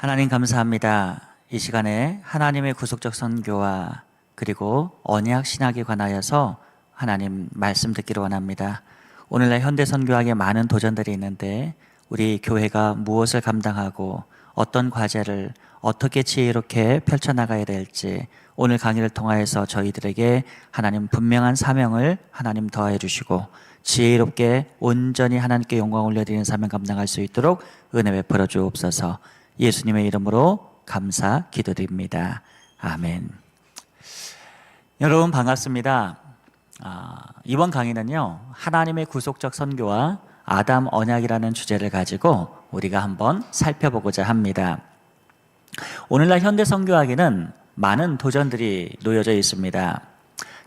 하나님 감사합니다. 이 시간에 하나님의 구속적 선교와 그리고 언약 신학에 관하여서 하나님 말씀 듣기를 원합니다. 오늘날 현대 선교학에 많은 도전들이 있는데 우리 교회가 무엇을 감당하고 어떤 과제를 어떻게 지혜롭게 펼쳐나가야 될지 오늘 강의를 통하여서 저희들에게 하나님 분명한 사명을 하나님 더하여 주시고 지혜롭게 온전히 하나님께 영광 올려드리는 사명 감당할 수 있도록 은혜 베풀어 주옵소서. 예수님의 이름으로 감사 기도드립니다. 아멘. 여러분 반갑습니다. 이번 강의는요, 하나님의 구속적 선교와 아담 언약이라는 주제를 가지고 우리가 한번 살펴보고자 합니다. 오늘날 현대 선교학에는 많은 도전들이 놓여져 있습니다.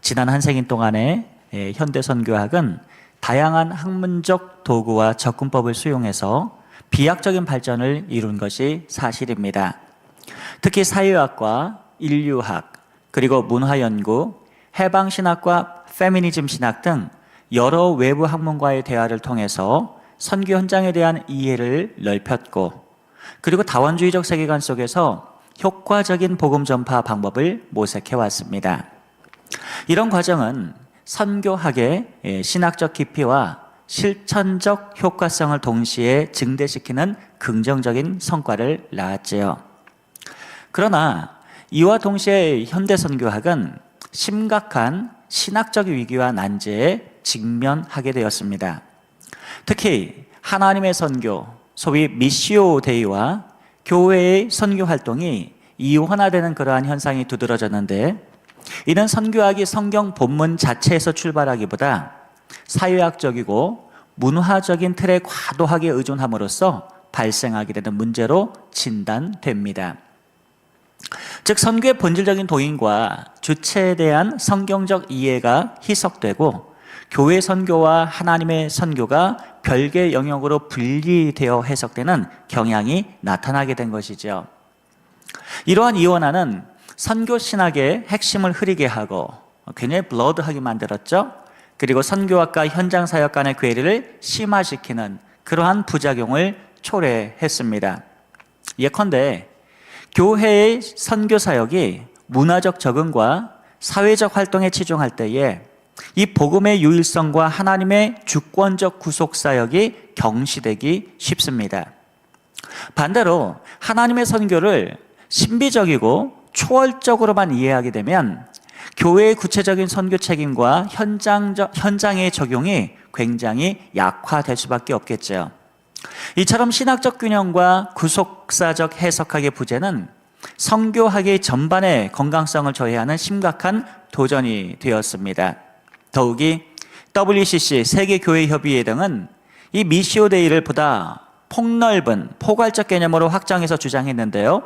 지난 한 세기 동안에 현대 선교학은 다양한 학문적 도구와 접근법을 수용해서 비약적인 발전을 이룬 것이 사실입니다. 특히 사회학과 인류학, 그리고 문화연구, 해방신학과 페미니즘 신학 등 여러 외부 학문과의 대화를 통해서 선교 현장에 대한 이해를 넓혔고, 그리고 다원주의적 세계관 속에서 효과적인 복음 전파 방법을 모색해 왔습니다. 이런 과정은 선교학의 신학적 깊이와 실천적 효과성을 동시에 증대시키는 긍정적인 성과를 낳았지요. 그러나 이와 동시에 현대 선교학은 심각한 신학적 위기와 난제에 직면하게 되었습니다. 특히 하나님의 선교, 소위 미시오 데이와 교회의 선교 활동이 이원화되는 그러한 현상이 두드러졌는데, 이는 선교학이 성경 본문 자체에서 출발하기보다 사회학적이고 문화적인 틀에 과도하게 의존함으로써 발생하게 되는 문제로 진단됩니다. 즉, 선교의 본질적인 도인과 주체에 대한 성경적 이해가 희석되고 교회 선교와 하나님의 선교가 별개의 영역으로 분리되어 해석되는 경향이 나타나게 된 것이죠. 이러한 이원화는 선교 신학의 핵심을 흐리게 하고 굉장히 블러드하게 만들었죠. 그리고 선교학과 현장 사역 간의 괴리를 심화시키는 그러한 부작용을 초래했습니다. 예컨대 교회의 선교 사역이 문화적 적응과 사회적 활동에 치중할 때에 이 복음의 유일성과 하나님의 주권적 구속 사역이 경시되기 쉽습니다. 반대로 하나님의 선교를 신비적이고 초월적으로만 이해하게 되면 교회의 구체적인 선교 책임과 현장의 적용이 굉장히 약화될 수밖에 없겠죠. 이처럼 신학적 균형과 구속사적 해석학의 부재는 선교학의 전반의 건강성을 저해하는 심각한 도전이 되었습니다. 더욱이 WCC 세계교회협의회 등은 이 미시오데이를 보다 폭넓은 포괄적 개념으로 확장해서 주장했는데요,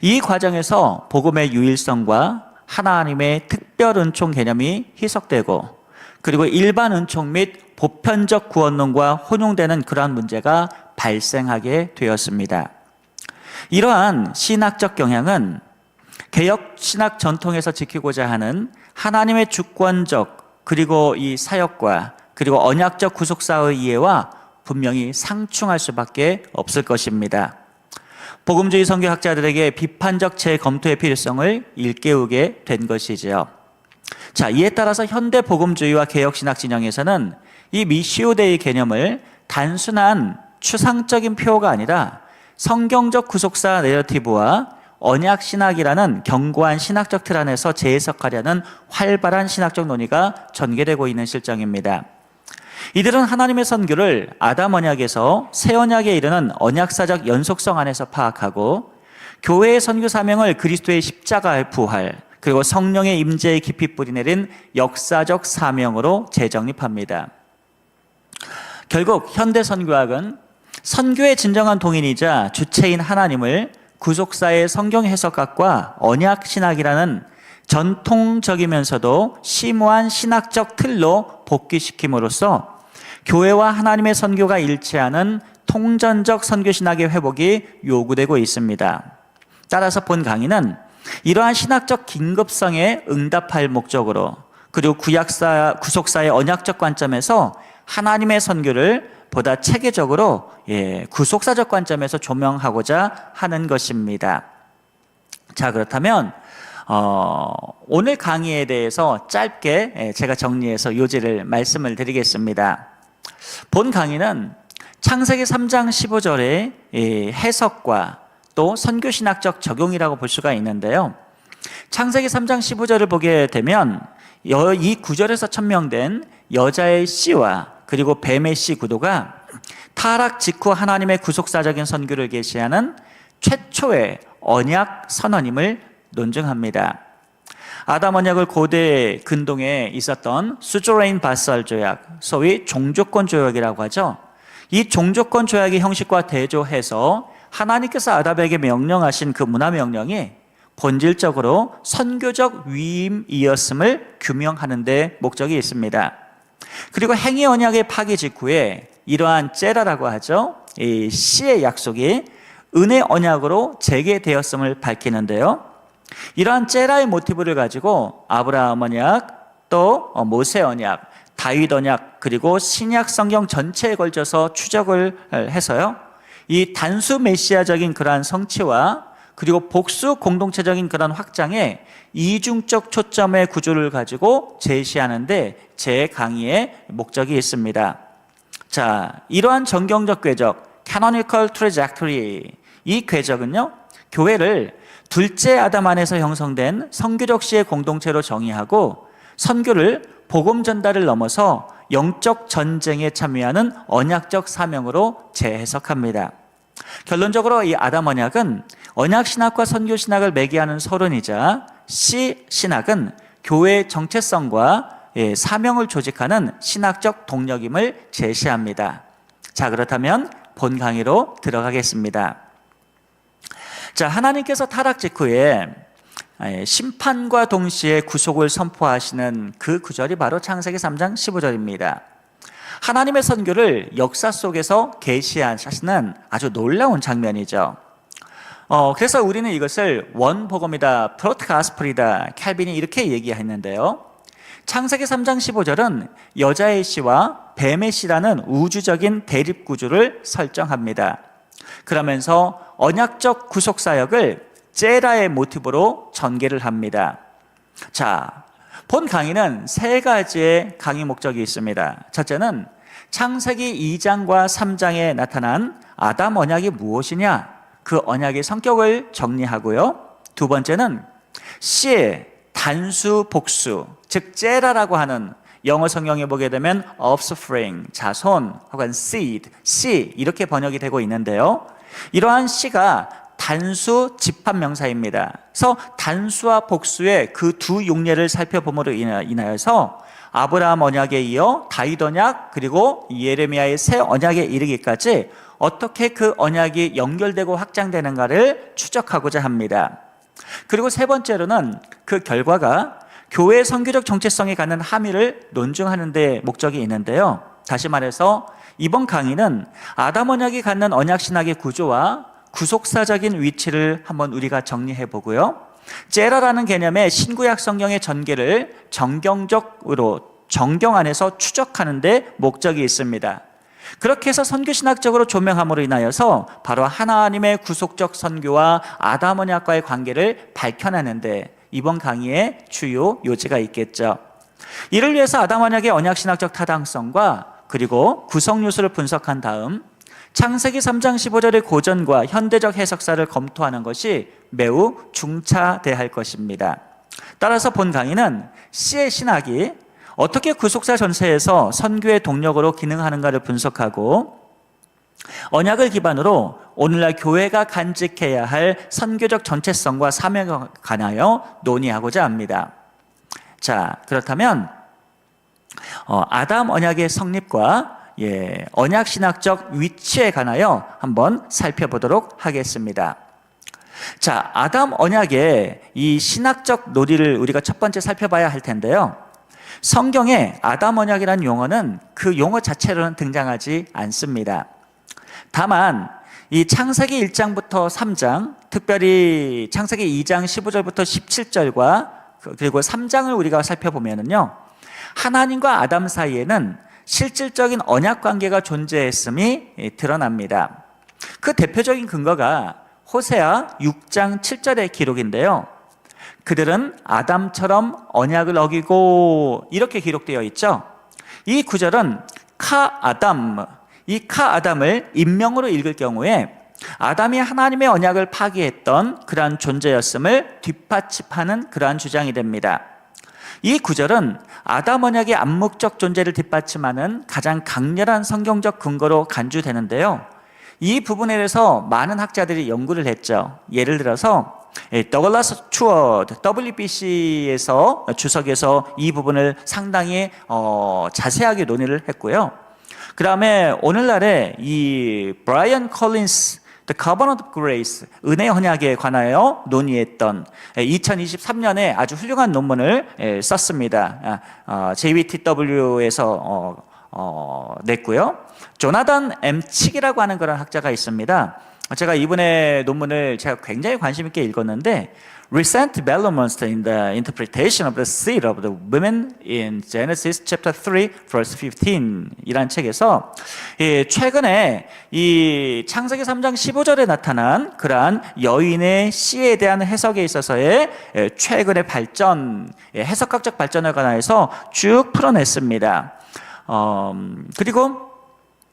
이 과정에서 복음의 유일성과 하나님의 특별 은총 개념이 희석되고, 그리고 일반 은총 및 보편적 구원론과 혼용되는 그러한 문제가 발생하게 되었습니다. 이러한 신학적 경향은 개혁 신학 전통에서 지키고자 하는 하나님의 주권적 그리고 이 사역과 그리고 언약적 구속사의 이해와 분명히 상충할 수밖에 없을 것입니다. 복음주의 선교학자들에게 비판적 재검토의 필요성을 일깨우게 된 것이지요. 자, 이에 따라서 현대 복음주의와 개혁신학 진영에서는 이 미시오데이 개념을 단순한 추상적인 표어가 아니라 성경적 구속사 내러티브와 언약신학이라는 견고한 신학적 틀 안에서 재해석하려는 활발한 신학적 논의가 전개되고 있는 실정입니다. 이들은 하나님의 선교를 아담 언약에서 새 언약에 이르는 언약사적 연속성 안에서 파악하고 교회의 선교 사명을 그리스도의 십자가의 부활 그리고 성령의 임재에 깊이 뿌리내린 역사적 사명으로 재정립합니다. 결국 현대 선교학은 선교의 진정한 동인이자 주체인 하나님을 구속사의 성경 해석학과 언약신학이라는 전통적이면서도 심오한 신학적 틀로 복귀시킴으로써 교회와 하나님의 선교가 일치하는 통전적 선교신학의 회복이 요구되고 있습니다. 따라서 본 강의는 이러한 신학적 긴급성에 응답할 목적으로, 그리고 구속사의 언약적 관점에서 하나님의 선교를 보다 체계적으로 구속사적 관점에서 조명하고자 하는 것입니다. 자, 그렇다면 오늘 강의에 대해서 짧게 제가 정리해서 요지를 말씀을 드리겠습니다. 본 강의는 창세기 3장 15절의 해석과 또 선교신학적 적용이라고 볼 수가 있는데요. 창세기 3장 15절을 보게 되면 이 구절에서 천명된 여자의 씨와 그리고 뱀의 씨 구도가 타락 직후 하나님의 구속사적인 선교를 계시하는 최초의 언약 선언임을 논증합니다. 아담 언약을 고대 근동에 있었던 수조레인 바살 조약, 소위 종조건 조약이라고 하죠. 이 종조건 조약의 형식과 대조해서 하나님께서 아담에게 명령하신 그 문화 명령이 본질적으로 선교적 위임이었음을 규명하는 데 목적이 있습니다. 그리고 행위 언약의 파기 직후에 이러한 제라라고 하죠. 이 씨의 약속이 은혜 언약으로 재개되었음을 밝히는데요. 이러한 제라의 모티브를 가지고 아브라함 언약, 또 모세 언약, 다윗 언약, 그리고 신약 성경 전체에 걸쳐서 추적을 해서요. 이 단수 메시아적인 그러한 성취와 그리고 복수 공동체적인 그런 확장에 이중적 초점의 구조를 가지고 제시하는데 제 강의의 목적이 있습니다. 자, 이러한 정경적 궤적, canonical trajectory, 이 궤적은요, 교회를 둘째 아담 안에서 형성된 선교적 시의 공동체로 정의하고 선교를 복음 전달을 넘어서 영적 전쟁에 참여하는 언약적 사명으로 재해석합니다. 결론적으로 이 아담 언약은 언약 신학과 선교 신학을 매개하는 서론이자 씨 신학은 교회의 정체성과 사명을 조직하는 신학적 동력임을 제시합니다. 자, 그렇다면 본 강의로 들어가겠습니다. 자, 하나님께서 타락 직후에 심판과 동시에 구속을 선포하시는 그 구절이 바로 창세기 3장 15절입니다. 하나님의 선교를 역사 속에서 계시하시는 아주 놀라운 장면이죠. 그래서 우리는 이것을 원복음이다, 프로트가스플이다, 캘빈이 이렇게 얘기했는데요. 창세기 3장 15절은 여자의 씨와 뱀의 씨라는 우주적인 대립구조를 설정합니다. 그러면서 언약적 구속사역을 제라의 모티브로 전개를 합니다. 자, 본 강의는 세 가지의 강의 목적이 있습니다. 첫째는 창세기 2장과 3장에 나타난 아담 언약이 무엇이냐, 그 언약의 성격을 정리하고요. 두 번째는 씨의 단수 복수, 즉 제라라고 하는 영어 성경에 보게 되면 offspring, 자손 혹은 seed, 씨 이렇게 번역이 되고 있는데요. 이러한 씨가 단수 집합 명사입니다. 그래서 단수와 복수의 그 두 용례를 살펴봄으로 인하여서 아브라함 언약에 이어 다윗 언약 그리고 예레미야의 새 언약에 이르기까지 어떻게 그 언약이 연결되고 확장되는가를 추적하고자 합니다. 그리고 세 번째로는 그 결과가 교회의 선교적 정체성에 갖는 함의를 논증하는 데 목적이 있는데요. 다시 말해서 이번 강의는 아담 언약이 갖는 언약 신학의 구조와 구속사적인 위치를 한번 우리가 정리해 보고요. 제라라는 개념의 신구약 성경의 전개를 정경적으로 정경 안에서 추적하는 데 목적이 있습니다. 그렇게 해서 선교신학적으로 조명함으로 인하여서 바로 하나님의 구속적 선교와 아담 언약과의 관계를 밝혀내는데 이번 강의의 주요 요지가 있겠죠. 이를 위해서 아담 언약의 언약신학적 타당성과 그리고 구성 요소를 분석한 다음 창세기 3장 15절의 고전과 현대적 해석사를 검토하는 것이 매우 중차대할 것입니다. 따라서 본 강의는 씨의 신학이 어떻게 구속사 전세에서 선교의 동력으로 기능하는가를 분석하고 언약을 기반으로 오늘날 교회가 간직해야 할 선교적 전체성과 사명에 관하여 논의하고자 합니다. 자, 그렇다면 아담 언약의 성립과 언약 신학적 위치에 관하여 한번 살펴보도록 하겠습니다. 자, 아담 언약의 이 신학적 논의를 우리가 첫 번째 살펴봐야 할 텐데요. 성경에 아담 언약이라는 용어는 그 용어 자체로는 등장하지 않습니다. 다만 이 창세기 1장부터 3장, 특별히 창세기 2장 15절부터 17절과 그리고 3장을 우리가 살펴보면은요, 하나님과 아담 사이에는 실질적인 언약 관계가 존재했음이 드러납니다. 그 대표적인 근거가 호세아 6장 7절의 기록인데요. 그들은 아담처럼 언약을 어기고 이렇게 기록되어 있죠. 이 구절은 카아담, 이 카아담을 인명으로 읽을 경우에 아담이 하나님의 언약을 파기했던 그러한 존재였음을 뒷받침하는 그러한 주장이 됩니다. 이 구절은 아담 언약의 암묵적 존재를 뒷받침하는 가장 강렬한 성경적 근거로 간주되는데요. 이 부분에 대해서 많은 학자들이 연구를 했죠. 예를 들어서 더글라스 추어드 WBC에서 주석에서 이 부분을 상당히 자세하게 논의를 했고요. 그 다음에 오늘날에 이 브라이언 콜린스 The Covenant of Grace, 은혜 언약에 관하여 논의했던 2023년에 아주 훌륭한 논문을 썼습니다. JWTW에서 냈고요. 조나단 M. 칙이라고 하는 그런 학자가 있습니다. 제가 이분의 논문을 제가 굉장히 관심 있게 읽었는데 Recent developments in the interpretation of the seed of the women in Genesis chapter 3 verse 15 이란 책에서 최근에 이 창세기 3장 15절에 나타난 그러한 여인의 씨에 대한 해석에 있어서의 최근의 발전, 해석학적 발전에 관해서 쭉 풀어냈습니다. 그리고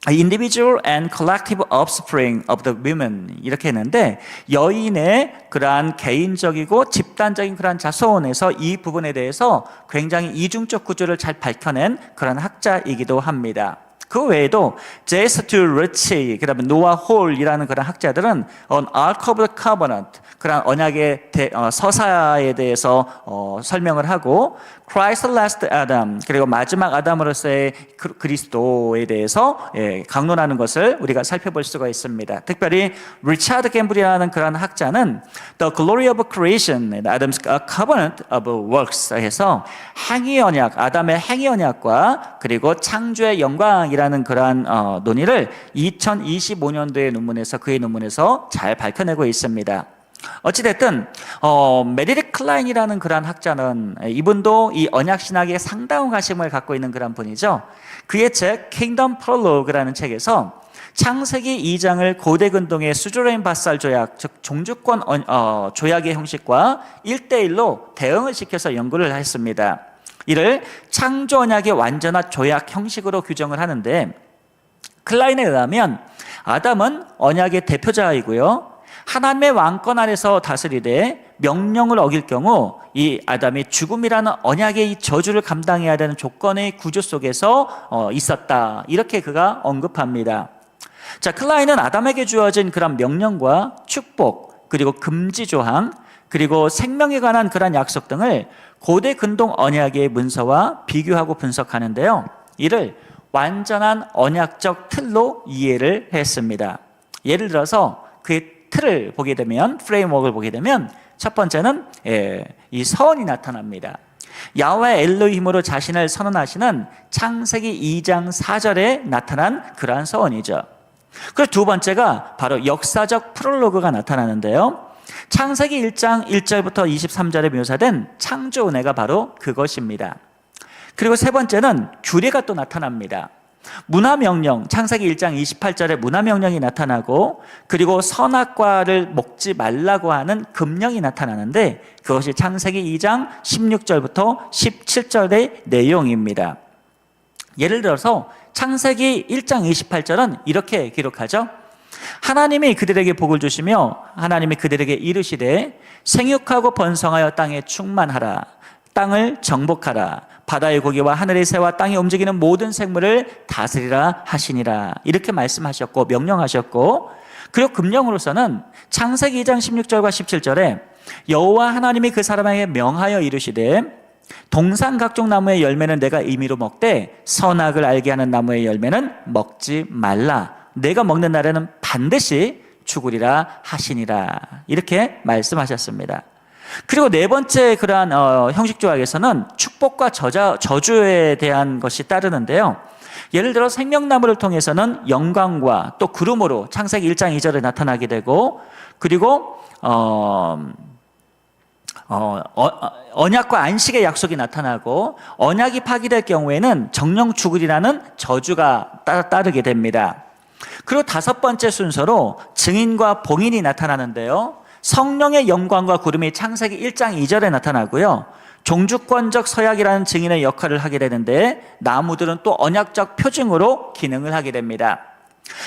individual and collective offspring of the women 이렇게 했는데 여인의 그러한 개인적이고 집단적인 그러한 자손에서 이 부분에 대해서 굉장히 이중적 구조를 잘 밝혀낸 그런 학자이기도 합니다. 그 외에도 제이스트 리치, 그 다음에 노아 홀이라는 그런 학자들은 on Ark of the Covenant, 그런 언약의 서사에 대해서 설명을 하고 Christ Last Adam, 그리고 마지막 아담으로서의 그리스도에 대해서 강론하는 것을 우리가 살펴볼 수가 있습니다. 특별히 리차드 캠블이라는 그런 학자는 The Glory of Creation, Adam's Covenant of Works 해서 행위 언약, 아담의 행위 언약과 그리고 창조의 영광이라는 그러한 논의를 2025년도의 논문에서 그의 논문에서 잘 밝혀내고 있습니다. 어찌됐든 메리릭 클라인이라는 그런 학자는 이분도 이 언약 신학에 상당한 관심을 갖고 있는 그런 분이죠. 그의 책 Kingdom Prologue라는 책에서 창세기 2장을 고대 근동의 수조레인 바살 조약, 즉 종주권 조약의 형식과 1대1로 대응을 시켜서 연구를 했습니다. 이를 창조 언약의 완전한 조약 형식으로 규정을 하는데 클라인에 의하면 아담은 언약의 대표자이고요. 하나님의 왕권 아래서 다스리되 명령을 어길 경우 이 아담이 죽음이라는 언약의 이 저주를 감당해야 되는 조건의 구조 속에서 있었다. 이렇게 그가 언급합니다. 자, 클라인은 아담에게 주어진 그런 명령과 축복, 그리고 금지 조항, 그리고 생명에 관한 그런 약속 등을 고대 근동 언약의 문서와 비교하고 분석하는데요. 이를 완전한 언약적 틀로 이해를 했습니다. 예를 들어서 그의 틀을 보게 되면, 프레임워크를 보게 되면 첫 번째는 이 서언이 나타납니다. 야훼 엘로힘으로 자신을 선언하시는 창세기 2장 4절에 나타난 그러한 서언이죠. 그리고 두 번째가 바로 역사적 프롤로그가 나타나는데요. 창세기 1장 1절부터 23절에 묘사된 창조 은혜가 바로 그것입니다. 그리고 세 번째는 규례가 또 나타납니다. 문화명령, 창세기 1장 28절에 문화명령이 나타나고 그리고 선악과를 먹지 말라고 하는 금령이 나타나는데 그것이 창세기 2장 16절부터 17절의 내용입니다. 예를 들어서 창세기 1장 28절은 이렇게 기록하죠. 하나님이 그들에게 복을 주시며 하나님이 그들에게 이르시되 생육하고 번성하여 땅에 충만하라. 땅을 정복하라. 바다의 고기와 하늘의 새와 땅에 움직이는 모든 생물을 다스리라 하시니라. 이렇게 말씀하셨고 명령하셨고 그리고 금령으로서는 창세기 2장 16절과 17절에 여호와 하나님이 그 사람에게 명하여 이르시되 동산 각종 나무의 열매는 내가 임의로 먹되 선악을 알게 하는 나무의 열매는 먹지 말라. 내가 먹는 날에는 반드시 죽으리라 하시니라. 이렇게 말씀하셨습니다. 그리고 네 번째 그러한 형식 조약에서는 축복과 저주에 대한 것이 따르는데요. 예를 들어 생명나무를 통해서는 영광과 또 구름으로 창세기 1장 2절에 나타나게 되고 그리고 언약과 안식의 약속이 나타나고 언약이 파기될 경우에는 정령 죽으리라는 저주가 따르게 됩니다. 그리고 다섯 번째 순서로 증인과 봉인이 나타나는데요. 성령의 영광과 구름이 창세기 1장 2절에 나타나고요. 종주권적 서약이라는 증인의 역할을 하게 되는데 나무들은 또 언약적 표징으로 기능을 하게 됩니다.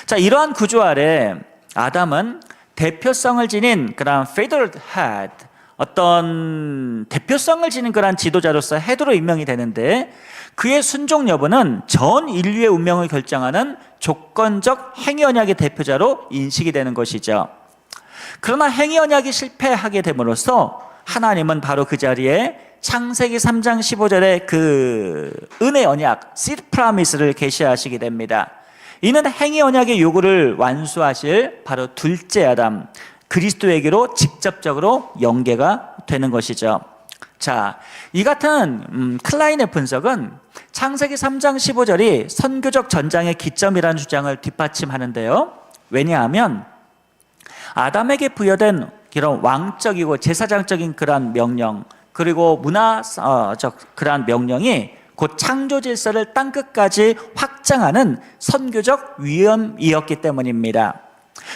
자, 이러한 구조 아래 아담은 대표성을 지닌 그런 figurehead, 어떤 대표성을 지닌 그런 지도자로서 헤드로 임명이 되는데 그의 순종 여부는 전 인류의 운명을 결정하는 조건적 행위 언약의 대표자로 인식이 되는 것이죠. 그러나 행위 언약이 실패하게 됨으로써 하나님은 바로 그 자리에 창세기 3장 15절에 그 은혜 언약, seed promise를 계시하시게 됩니다. 이는 행위 언약의 요구를 완수하실 바로 둘째 아담, 그리스도에게로 직접적으로 연계가 되는 것이죠. 자, 이 같은 클라인의 분석은 창세기 3장 15절이 선교적 전장의 기점이라는 주장을 뒷받침하는데요. 왜냐하면 아담에게 부여된 이런 왕적이고 제사장적인 그러한 명령, 그리고 문화적 그러한 명령이 곧 창조 질서를 땅끝까지 확장하는 선교적 위험이었기 때문입니다.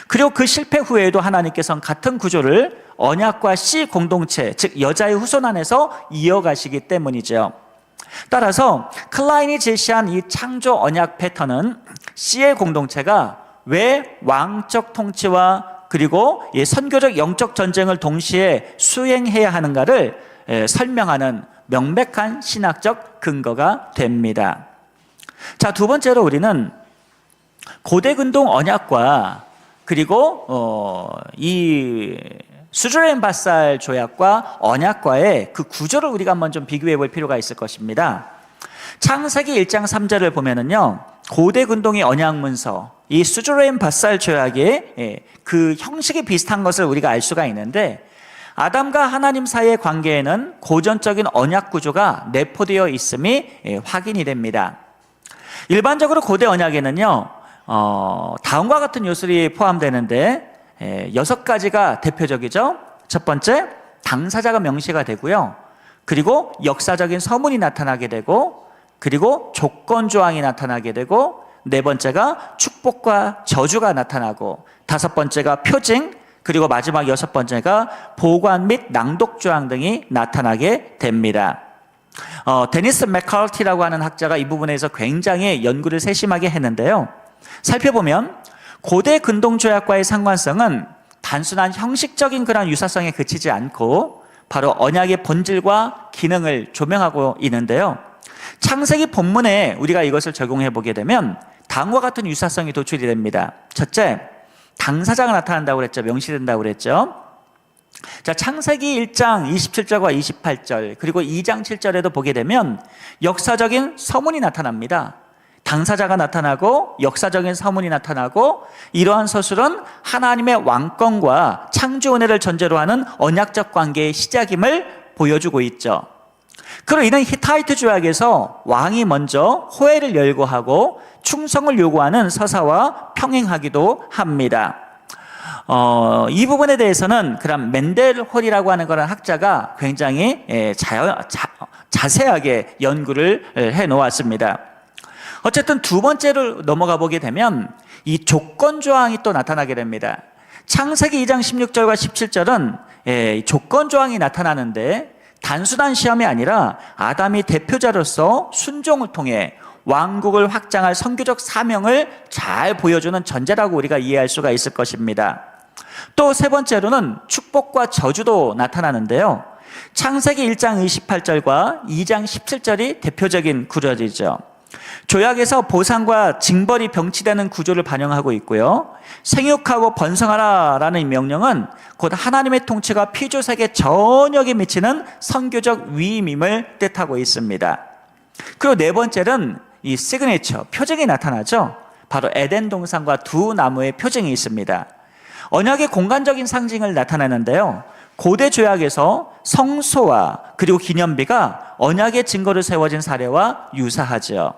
그리고 그 실패 후에도 하나님께서는 같은 구조를 언약과 씨 공동체, 즉 여자의 후손 안에서 이어가시기 때문이죠. 따라서 클라인이 제시한 이 창조 언약 패턴은 씨의 공동체가 왜 왕적 통치와 그리고 이 선교적 영적 전쟁을 동시에 수행해야 하는가를 설명하는 명백한 신학적 근거가 됩니다. 자, 두 번째로 우리는 고대 근동 언약과 그리고 이 수즈레인 바살 조약과 언약과의 그 구조를 우리가 한번 좀 비교해 볼 필요가 있을 것입니다. 창세기 1장 3절을 보면은요, 고대 근동의 언약 문서, 이 수즈레인 바살 조약의 그 형식이 비슷한 것을 우리가 알 수가 있는데, 아담과 하나님 사이의 관계에는 고전적인 언약 구조가 내포되어 있음이 확인이 됩니다. 일반적으로 고대 언약에는요, 다음과 같은 요소들이 포함되는데 6가지가 대표적이죠. 첫 번째, 당사자가 명시가 되고요. 그리고 역사적인 서문이 나타나게 되고, 그리고 조건 조항이 나타나게 되고, 네 번째가 축복과 저주가 나타나고, 다섯 번째가 표징, 그리고 마지막 여섯 번째가 보관 및 낭독 조항 등이 나타나게 됩니다. 데니스 맥카르티라고 하는 학자가 이 부분에서 굉장히 연구를 세심하게 했는데요. 살펴보면 고대 근동 조약과의 상관성은 단순한 형식적인 그런 유사성에 그치지 않고 바로 언약의 본질과 기능을 조명하고 있는데요. 창세기 본문에 우리가 이것을 적용해 보게 되면 다음과 같은 유사성이 도출이 됩니다. 첫째, 당사자가 나타난다고 그랬죠. 명시된다고 그랬죠. 자, 창세기 1장 27절과 28절 그리고 2장 7절에도 보게 되면 역사적인 서문이 나타납니다. 당사자가 나타나고 역사적인 서문이 나타나고, 이러한 서술은 하나님의 왕권과 창조 은혜를 전제로 하는 언약적 관계의 시작임을 보여주고 있죠. 그리고 이는 히타이트 조약에서 왕이 먼저 호해를 열거하고 충성을 요구하는 서사와 평행하기도 합니다. 이 부분에 대해서는 그런 맨델홀이라고 하는 그런 학자가 굉장히 자세하게 연구를 해 놓았습니다. 어쨌든 두 번째로 넘어가 보게 되면 이 조건 조항이 또 나타나게 됩니다. 창세기 2장 16절과 17절은 조건 조항이 나타나는데 단순한 시험이 아니라 아담이 대표자로서 순종을 통해 왕국을 확장할 선교적 사명을 잘 보여주는 전제라고 우리가 이해할 수가 있을 것입니다. 또 세 번째로는 축복과 저주도 나타나는데요. 창세기 1장 28절과 2장 17절이 대표적인 구절이죠. 조약에서 보상과 징벌이 병치되는 구조를 반영하고 있고요. 생육하고 번성하라라는 명령은 곧 하나님의 통치가 피조세계 전역에 미치는 선교적 위임임을 뜻하고 있습니다. 그리고 네 번째는 이 시그니처, 표징이 나타나죠. 바로 에덴 동산과 두 나무의 표징이 있습니다. 언약의 공간적인 상징을 나타내는데요. 고대 조약에서 성소와 그리고 기념비가 언약의 증거로 세워진 사례와 유사하죠.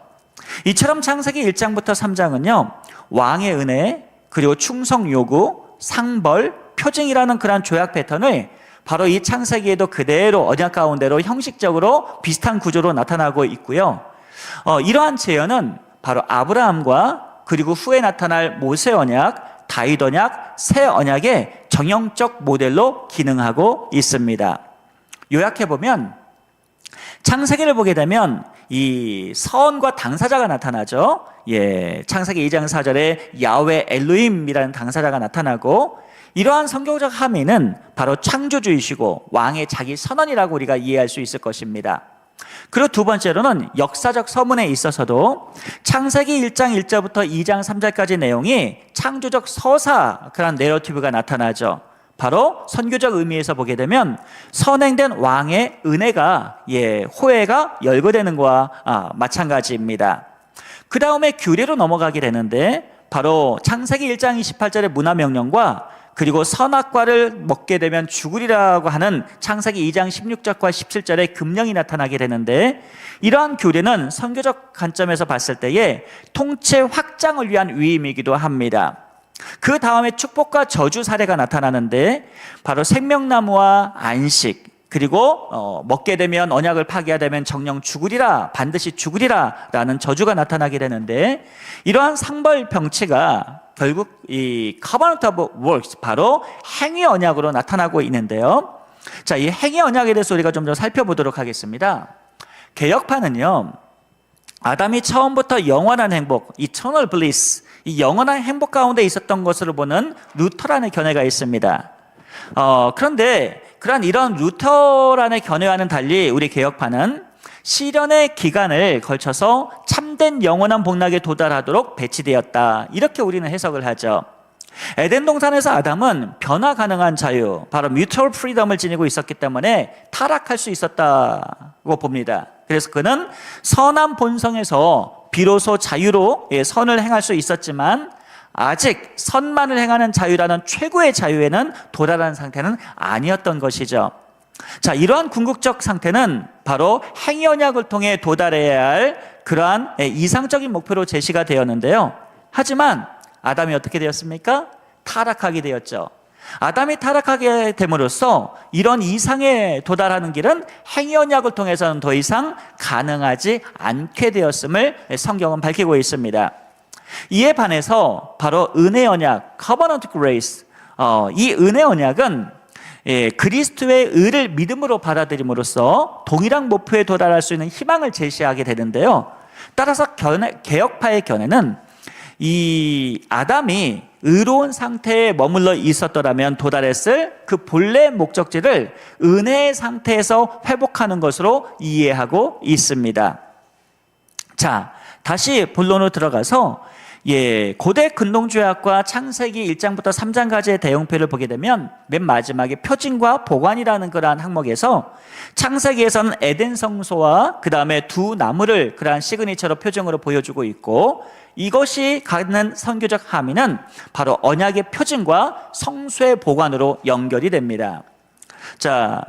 이처럼 창세기 1장부터 3장은요, 왕의 은혜, 그리고 충성 요구, 상벌, 표징이라는 그러한 조약 패턴을 바로 이 창세기에도 그대로 언약 가운데로 형식적으로 비슷한 구조로 나타나고 있고요. 이러한 재현은 바로 아브라함과 그리고 후에 나타날 모세 언약, 다윗 언약, 새 언약의 정형적 모델로 기능하고 있습니다. 요약해보면 창세기를 보게 되면 이 서원과 당사자가 나타나죠. 창세기 2장 4절에 야훼 엘로힘이라는 당사자가 나타나고, 이러한 성경적 함의는 바로 창조주이시고 왕의 자기 선언이라고 우리가 이해할 수 있을 것입니다. 그리고 두 번째로는 역사적 서문에 있어서도 창세기 1장 1절부터 2장 3절까지 내용이 창조적 서사, 그런 내러티브가 나타나죠. 바로 선교적 의미에서 보게 되면 선행된 왕의 은혜가 호혜가 열거되는 것과 마찬가지입니다. 그 다음에 규례로 넘어가게 되는데, 바로 창세기 1장 28절의 문화명령과 그리고 선악과를 먹게 되면 죽으리라고 하는 창세기 2장 16절과 17절의 금령이 나타나게 되는데, 이러한 규례는 선교적 관점에서 봤을 때에 통치 확장을 위한 위임이기도 합니다. 그 다음에 축복과 저주 사례가 나타나는데, 바로 생명나무와 안식, 그리고 먹게 되면 언약을 파기하게 되면 정령 죽으리라, 반드시 죽으리라 라는 저주가 나타나게 되는데, 이러한 상벌 병치가 결국 이 covenant of works, 바로 행위 언약으로 나타나고 있는데요. 자, 이 행위 언약에 대해서 우리가 좀 더 살펴보도록 하겠습니다. 개혁파는요, 아담이 처음부터 영원한 행복, eternal bliss, 이 영원한 행복 가운데 있었던 것으로 보는 루터란의 견해가 있습니다. 그런데 이런 루터란의 견해와는 달리 우리 개혁파는 시련의 기간을 걸쳐서 참된 영원한 복락에 도달하도록 배치되었다, 이렇게 우리는 해석을 하죠. 에덴 동산에서 아담은 변화 가능한 자유, 바로 mutual freedom을 지니고 있었기 때문에 타락할 수 있었다고 봅니다. 그래서 그는 선한 본성에서 비로소 자유로 선을 행할 수 있었지만, 아직 선만을 행하는 자유라는 최고의 자유에는 도달한 상태는 아니었던 것이죠. 자, 이러한 궁극적 상태는 바로 행위 언약을 통해 도달해야 할 그러한 이상적인 목표로 제시가 되었는데요. 하지만 아담이 어떻게 되었습니까? 타락하게 되었죠. 아담이 타락하게 됨으로써 이런 이상에 도달하는 길은 행위 언약을 통해서는 더 이상 가능하지 않게 되었음을 성경은 밝히고 있습니다. 이에 반해서 바로 은혜 언약, covenant grace, 이 은혜 언약은 그리스도의 의를 믿음으로 받아들임으로써 동일한 목표에 도달할 수 있는 희망을 제시하게 되는데요. 따라서 개혁파의 견해는 이 아담이 의로운 상태에 머물러 있었더라면 도달했을 그 본래 목적지를 은혜의 상태에서 회복하는 것으로 이해하고 있습니다. 자, 다시 본론으로 들어가서 고대 근동주의학과 창세기 1장부터 3장까지의 대형표를 보게 되면 맨 마지막에 표징과 보관이라는 그러한 항목에서 창세기에서는 에덴 성소와 그 다음에 두 나무를 그러한 시그니처로 표징으로 보여주고 있고, 이것이 갖는 선교적 함의는 바로 언약의 표징과 성소의 보관으로 연결이 됩니다. 자,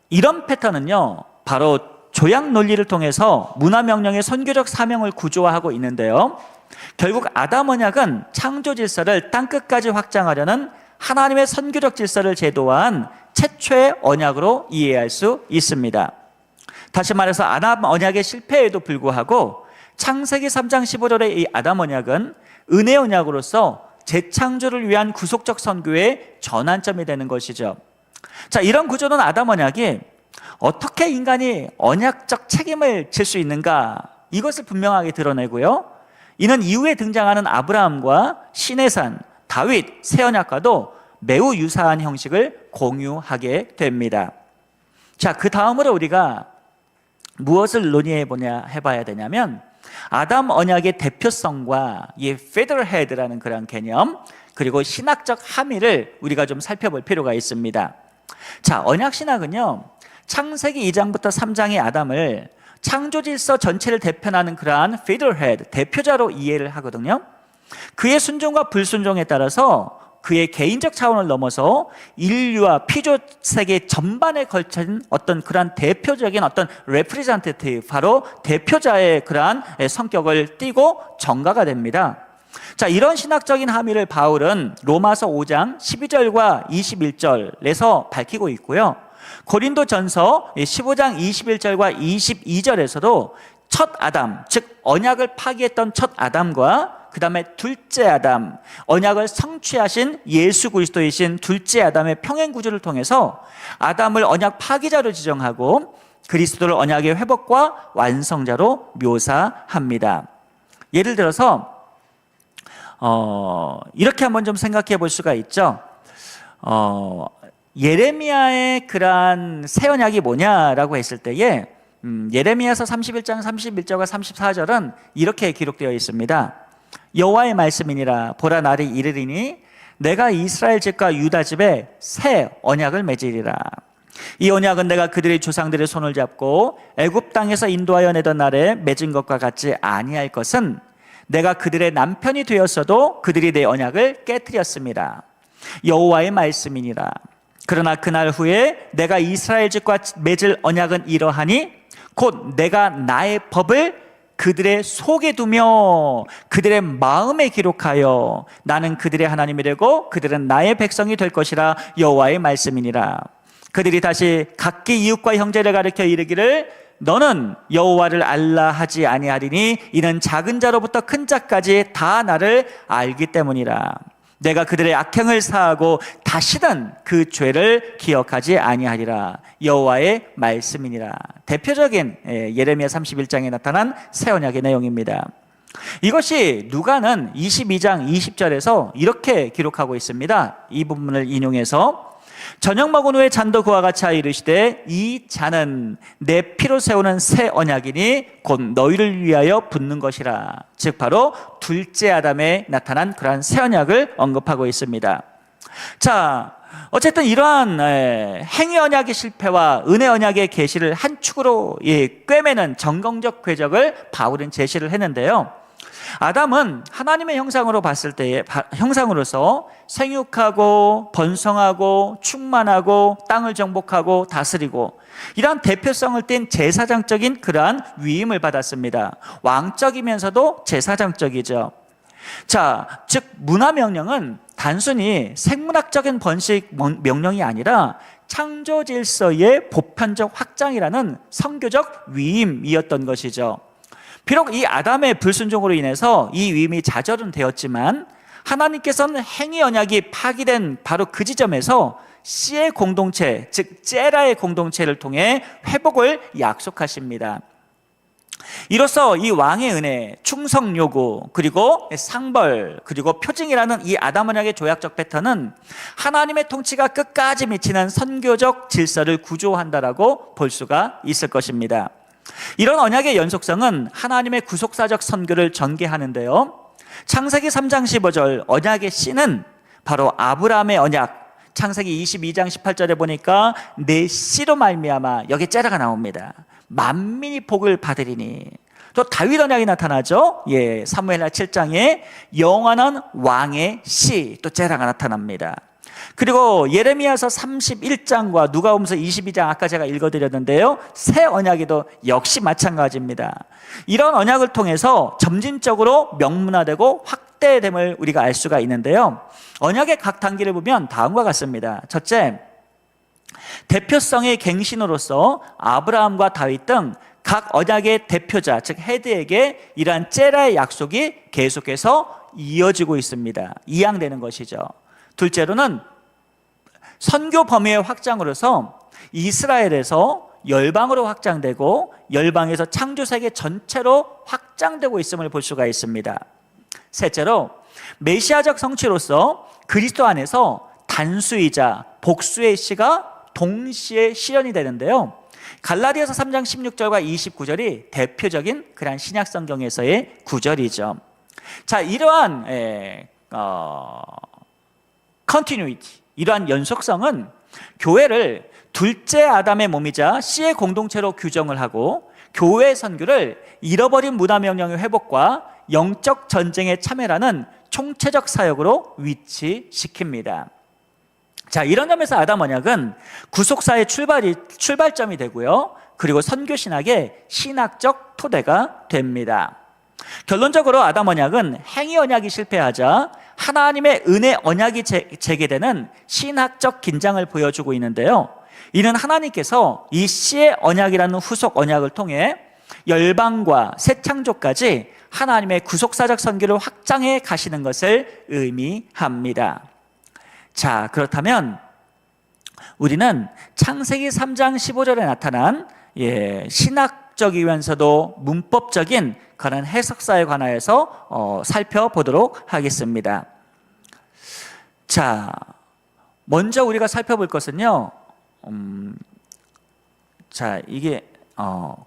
이런 패턴은요, 바로 조약 논리를 통해서 문화명령의 선교적 사명을 구조화하고 있는데요. 결국 아담 언약은 창조 질서를 땅끝까지 확장하려는 하나님의 선교적 질서를 제도화한 최초의 언약으로 이해할 수 있습니다. 다시 말해서 아담 언약의 실패에도 불구하고 창세기 3장 15절의 이 아담 언약은 은혜 언약으로서 재창조를 위한 구속적 선교의 전환점이 되는 것이죠. 자, 이런 구조는 아담 언약이 어떻게 인간이 언약적 책임을 질 수 있는가, 이것을 분명하게 드러내고요. 이는 이후에 등장하는 아브라함과 시내산, 다윗, 새 언약과도 매우 유사한 형식을 공유하게 됩니다. 자, 그 다음으로 우리가 무엇을 해봐야 되냐면, 아담 언약의 대표성과 이 figurehead라는 그런 개념, 그리고 신학적 함의를 우리가 좀 살펴볼 필요가 있습니다. 자, 언약 신학은요, 창세기 2장부터 3장의 아담을 창조 질서 전체를 대표하는 그러한 figurehead, 대표자로 이해를 하거든요. 그의 순종과 불순종에 따라서 그의 개인적 차원을 넘어서 인류와 피조 세계 전반에 걸친 어떤 그러한 대표적인 어떤 representative, 바로 대표자의 그러한 성격을 띠고 전가가 됩니다. 자, 이런 신학적인 함의를 바울은 로마서 5장 12절과 21절에서 밝히고 있고요. 고린도전서 15장 21절과 22절에서도 첫 아담, 즉 언약을 파기했던 첫 아담과 그 다음에 둘째 아담, 언약을 성취하신 예수 그리스도이신 둘째 아담의 평행 구조를 통해서 아담을 언약 파기자로 지정하고 그리스도를 언약의 회복과 완성자로 묘사합니다. 예를 들어서 이렇게 한번 좀 생각해 볼 수가 있죠. 예레미야의 그러한 새 언약이 뭐냐라고 했을 때에 예레미야서 31장 31절과 34절은 이렇게 기록되어 있습니다. 여호와의 말씀이니라. 보라, 날이 이르리니 내가 이스라엘 집과 유다 집에 새 언약을 맺으리라. 이 언약은 내가 그들의 조상들의 손을 잡고 애굽 땅에서 인도하여 내던 날에 맺은 것과 같지 아니할 것은 내가 그들의 남편이 되었어도 그들이 내 언약을 깨뜨렸습니다. 여호와의 말씀이니라. 그러나 그날 후에 내가 이스라엘 집과 맺을 언약은 이러하니 곧 내가 나의 법을 그들의 속에 두며 그들의 마음에 기록하여 나는 그들의 하나님이 되고 그들은 나의 백성이 될 것이라. 여호와의 말씀이니라. 그들이 다시 각기 이웃과 형제를 가르쳐 이르기를 너는 여호와를 알라 하지 아니하리니 이는 작은 자로부터 큰 자까지 다 나를 알기 때문이라. 내가 그들의 악행을 사하고 다시는 그 죄를 기억하지 아니하리라. 여호와의 말씀이니라. 대표적인 예레미야 31장에 나타난 새 언약의 내용입니다. 이것이 누가는 22장 20절에서 이렇게 기록하고 있습니다. 이 부분을 인용해서 저녁 먹은 후에 잔도 그와 같이 이르시되 이 잔은 내 피로 세우는 새 언약이니 곧 너희를 위하여 붓는 것이라. 즉 바로 둘째 아담에 나타난 그러한 새 언약을 언급하고 있습니다. 자, 어쨌든 이러한 행위 언약의 실패와 은혜 언약의 계시를 한 축으로 꿰매는 정경적 궤적을 바울은 제시를 했는데요. 아담은 하나님의 형상으로 봤을 때에 형상으로서 생육하고 번성하고 충만하고 땅을 정복하고 다스리고 이러한 대표성을 띤 제사장적인 그러한 위임을 받았습니다. 왕적이면서도 제사장적이죠. 자, 즉 문화 명령은 단순히 생문학적인 번식 명령이 아니라 창조 질서의 보편적 확장이라는 선교적 위임이었던 것이죠. 비록 이 아담의 불순종으로 인해서 이 위임이 좌절은 되었지만 하나님께서는 행위 언약이 파기된 바로 그 지점에서 씨의 공동체, 즉 제라의 공동체를 통해 회복을 약속하십니다. 이로써 이 왕의 은혜, 충성 요구, 그리고 상벌, 그리고 표징이라는 이 아담 언약의 조약적 패턴은 하나님의 통치가 끝까지 미치는 선교적 질서를 구조한다라고 볼 수가 있을 것입니다. 이런 언약의 연속성은 하나님의 구속사적 선교를 전개하는데요. 창세기 3장 15절 언약의 씨는 바로 아브라함의 언약. 창세기 22장 18절에 보니까 내 씨로 말미암아, 여기 째라가 나옵니다. 만민이 복을 받으리니. 또 다윗 언약이 나타나죠. 사무엘하 7장에 영원한 왕의 씨, 또 째라가 나타납니다. 그리고 예레미야서 31장과 누가복음서 22장 아까 제가 읽어드렸는데요. 새 언약에도 역시 마찬가지입니다. 이런 언약을 통해서 점진적으로 명문화되고 확대됨을 우리가 알 수가 있는데요. 언약의 각 단계를 보면 다음과 같습니다. 첫째, 대표성의 갱신으로서 아브라함과 다윗 등 각 언약의 대표자, 즉 헤드에게 이러한 째라의 약속이 계속해서 이어지고 있습니다. 이양되는 것이죠. 둘째로는 선교 범위의 확장으로서 이스라엘에서 열방으로 확장되고 열방에서 창조세계 전체로 확장되고 있음을 볼 수가 있습니다. 셋째로 메시아적 성취로서 그리스도 안에서 단수이자 복수의 씨가 동시에 실현이 되는데요. 갈라디아서 3장 16절과 29절이 대표적인 그러한 신약 성경에서의 구절이죠. 자, 이러한 continuity, 이러한 연속성은 교회를 둘째 아담의 몸이자 씨의 공동체로 규정을 하고 교회의 선교를 잃어버린 문화명령의 회복과 영적 전쟁에 참여라는 총체적 사역으로 위치시킵니다. 자, 이런 점에서 아담 언약은 구속사의 출발점이 되고요. 그리고 선교신학의 신학적 토대가 됩니다. 결론적으로 아담 언약은 행위 언약이 실패하자 하나님의 은혜 언약이 재개되는 신학적 긴장을 보여주고 있는데요. 이는 하나님께서 이 씨의 언약이라는 후속 언약을 통해 열방과 새 창조까지 하나님의 구속사적 선교를 확장해 가시는 것을 의미합니다. 자, 그렇다면 우리는 창세기 3장 15절에 나타난 신학적이면서도 문법적인 그런 해석사에 관하여서 살펴보도록 하겠습니다. 자, 먼저 우리가 살펴볼 것은요, 자, 이게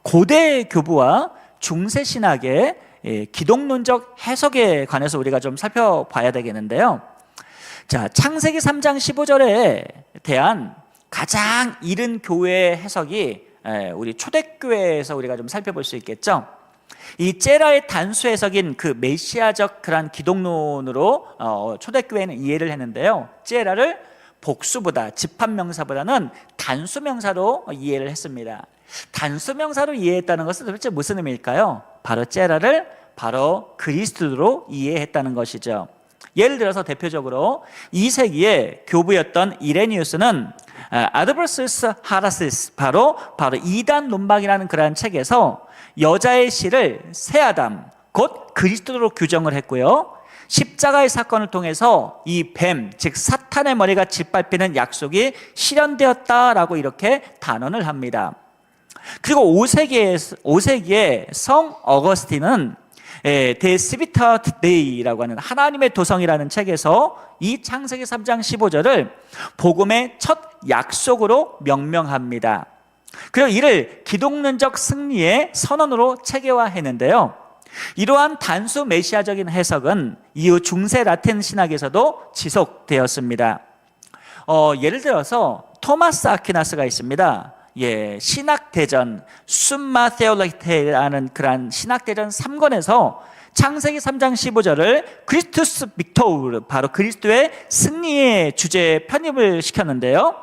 고대 교부와 중세 신학의 기독론적 해석에 관해서 우리가 좀 살펴봐야 되겠는데요. 자, 창세기 3장 15절에 대한 가장 이른 교회의 해석이 우리 초대교회에서 우리가 좀 살펴볼 수 있겠죠. 이 제라의 단수 해석인 그 메시아적 그런 기독론으로 초대교회는 이해를 했는데요. 제라를 복수보다 집합명사보다는 단수명사로 이해를 했습니다. 단수명사로 이해했다는 것은 도대체 무슨 의미일까요? 바로 제라를 바로 그리스도로 이해했다는 것이죠. 예를 들어서 대표적으로 2세기에 교부였던 이레니우스는 아드버스스 하라시스 바로 이단 논박이라는 그러한 책에서 여자의 씨를 새 아담 곧 그리스도로 규정을 했고요. 십자가의 사건을 통해서 이 뱀, 즉 사탄의 머리가 짓밟히는 약속이 실현되었다라고 이렇게 단언을 합니다. 그리고 5세기에 성 어거스틴은 데 스비터 데이라고 하는 하나님의 도성이라는 책에서 이 창세기 3장 15절을 복음의 첫 약속으로 명명합니다. 그리고 이를 기독론적 승리의 선언으로 체계화했는데요. 이러한 단수 메시아적인 해석은 이후 중세 라틴 신학에서도 지속되었습니다. 예를 들어서 토마스 아퀴나스가 있습니다. 신학대전 숨마 테올로기테라는 그런 신학대전 3권에서 창세기 3장 15절을 크리스투스 빅토르 바로 그리스도의 승리의 주제에 편입을 시켰는데요.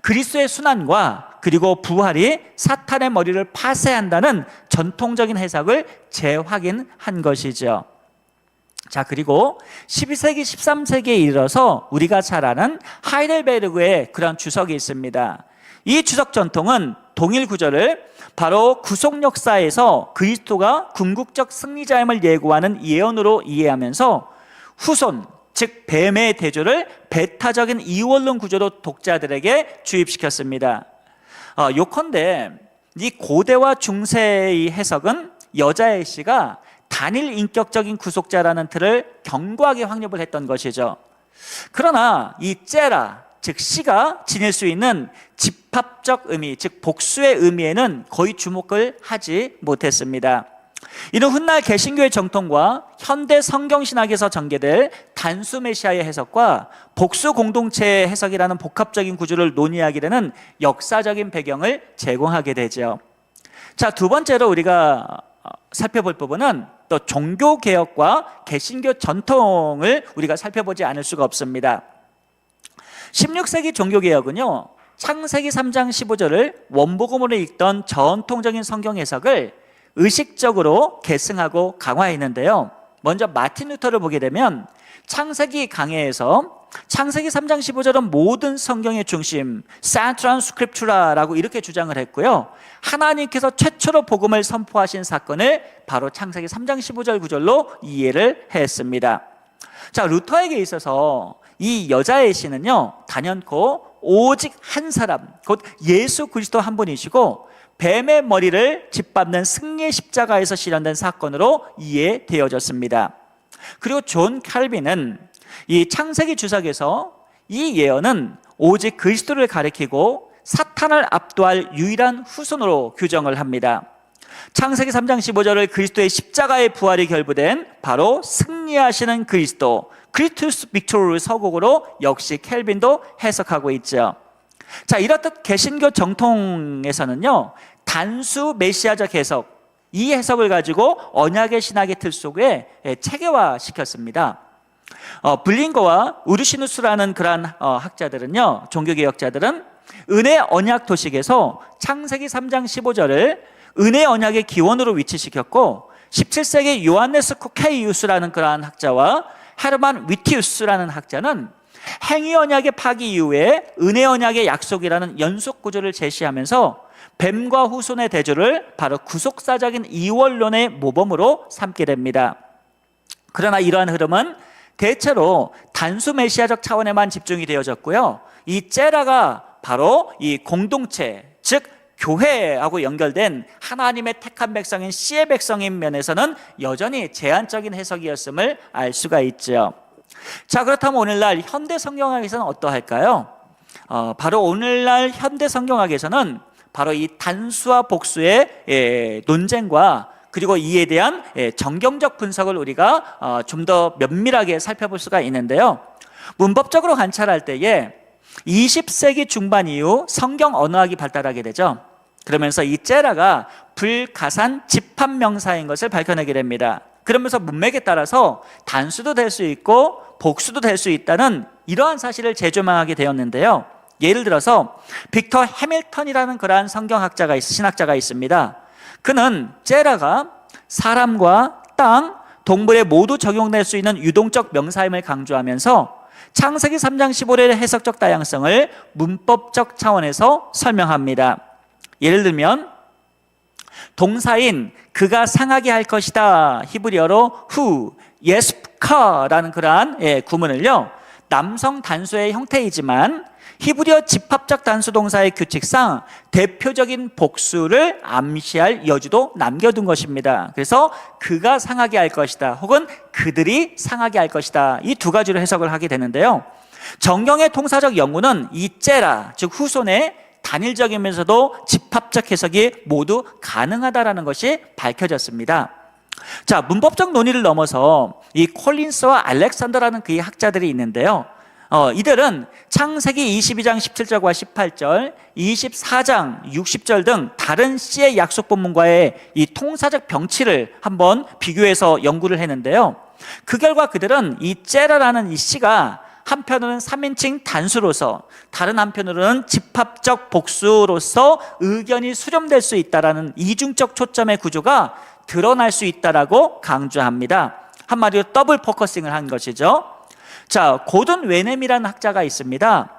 그리스도의 순환과 그리고 부활이 사탄의 머리를 파쇄한다는 전통적인 해석을 재확인한 것이죠. 자, 그리고 12세기, 13세기에 이르러서 우리가 잘 아는 하이델베르그의 그런 주석이 있습니다. 이 주석 전통은 동일 구절을 바로 구속 역사에서 그리스도가 궁극적 승리자임을 예고하는 예언으로 이해하면서 후손, 즉 뱀의 대조를 배타적인 이원론 구조로 독자들에게 주입시켰습니다. 요컨대 이 고대와 중세의 해석은 여자의 씨가 단일 인격적인 구속자라는 틀을 견고하게 확립을 했던 것이죠. 그러나 이 제라, 즉 씨가 지닐 수 있는 집합적 의미, 즉 복수의 의미에는 거의 주목을 하지 못했습니다. 이는 훗날 개신교의 정통과 현대 성경신학에서 전개될 단수 메시아의 해석과 복수 공동체의 해석이라는 복합적인 구조를 논의하게 되는 역사적인 배경을 제공하게 되죠. 자, 두 번째로 우리가 살펴볼 부분은 또 종교개혁과 개신교 전통을 우리가 살펴보지 않을 수가 없습니다. 16세기 종교개혁은요, 창세기 3장 15절을 원복음으로 읽던 전통적인 성경 해석을 의식적으로 계승하고 강화했는데요. 먼저 마틴 루터를 보게 되면 창세기 강해에서 창세기 3장 15절은 모든 성경의 중심, Central Scriptura라고 이렇게 주장을 했고요. 하나님께서 최초로 복음을 선포하신 사건을 바로 창세기 3장 15절 구절로 이해를 했습니다. 자, 루터에게 있어서 이 여자의 씨는요, 단연코 오직 한 사람, 곧 예수 그리스도 한 분이시고 뱀의 머리를 짓밟는 승리의 십자가에서 실현된 사건으로 이해되어졌습니다. 그리고 존 칼빈은 이 창세기 주석에서 이 예언은 오직 그리스도를 가리키고 사탄을 압도할 유일한 후손으로 규정을 합니다. 창세기 3장 15절을 그리스도의 십자가의 부활이 결부된 바로 승리하시는 그리스도, 크리스투스 빅토르 서곡으로 역시 켈빈도 해석하고 있죠. 자, 이렇듯 개신교 정통에서는요, 단수 메시아적 해석, 이 해석을 가지고 언약의 신학의 틀 속에 체계화시켰습니다. 블링거와 우르시누스라는 그러한 학자들은요, 종교개혁자들은 은혜 언약 도식에서 창세기 3장 15절을 은혜 언약의 기원으로 위치시켰고 17세기 요한네스 코케이우스라는 그러한 학자와 헤르만 위티우스라는 학자는 행위 언약의 파기 이후에 은혜 언약의 약속이라는 연속 구조를 제시하면서 뱀과 후손의 대조를 바로 구속사적인 이원론의 모범으로 삼게 됩니다. 그러나 이러한 흐름은 대체로 단수 메시아적 차원에만 집중이 되어졌고요. 이 제라가 바로 이 공동체, 즉 교회하고 연결된 하나님의 택한 백성인 씨의 백성인 면에서는 여전히 제한적인 해석이었음을 알 수가 있죠. 자, 그렇다면 오늘날 현대 성경학에서는 어떠할까요? 바로 오늘날 현대 성경학에서는 바로 이 단수와 복수의 논쟁과 그리고 이에 대한 정경적 분석을 우리가 좀 더 면밀하게 살펴볼 수가 있는데요. 문법적으로 관찰할 때에 20세기 중반 이후 성경 언어학이 발달하게 되죠. 그러면서 이 제라가 불가산 집합명사인 것을 밝혀내게 됩니다. 그러면서 문맥에 따라서 단수도 될 수 있고 복수도 될 수 있다는 이러한 사실을 재조명하게 되었는데요. 예를 들어서 빅터 해밀턴이라는 그러한 성경학자가 신학자가 있습니다. 그는 제라가 사람과 땅, 동물에 모두 적용될 수 있는 유동적 명사임을 강조하면서 창세기 3장 15절의 해석적 다양성을 문법적 차원에서 설명합니다. 예를 들면 동사인 그가 상하게 할 것이다, 히브리어로 후, 예스카라는 그러한 구문을요, 남성 단수의 형태이지만 히브리어 집합적 단수 동사의 규칙상 대표적인 복수를 암시할 여지도 남겨둔 것입니다. 그래서 그가 상하게 할 것이다 혹은 그들이 상하게 할 것이다, 이 두 가지로 해석을 하게 되는데요. 정경의 통사적 연구는 이 제라, 즉 후손의 단일적이면서도 집합적 해석이 모두 가능하다라는 것이 밝혀졌습니다. 자, 문법적 논의를 넘어서 이 콜린스와 알렉산더라는 그의 학자들이 있는데요. 이들은 창세기 22장 17절과 18절, 24장 60절 등 다른 씨의 약속 본문과의 이 통사적 병치를 한번 비교해서 연구를 했는데요. 그 결과 그들은 이 제라라는 이 씨가 한편으로는 3인칭 단수로서 다른 한편으로는 집합적 복수로서 의견이 수렴될 수 있다라는 이중적 초점의 구조가 드러날 수 있다라고 강조합니다. 한마디로 더블 포커싱을 한 것이죠. 자, 고든 웨넴이라는 학자가 있습니다.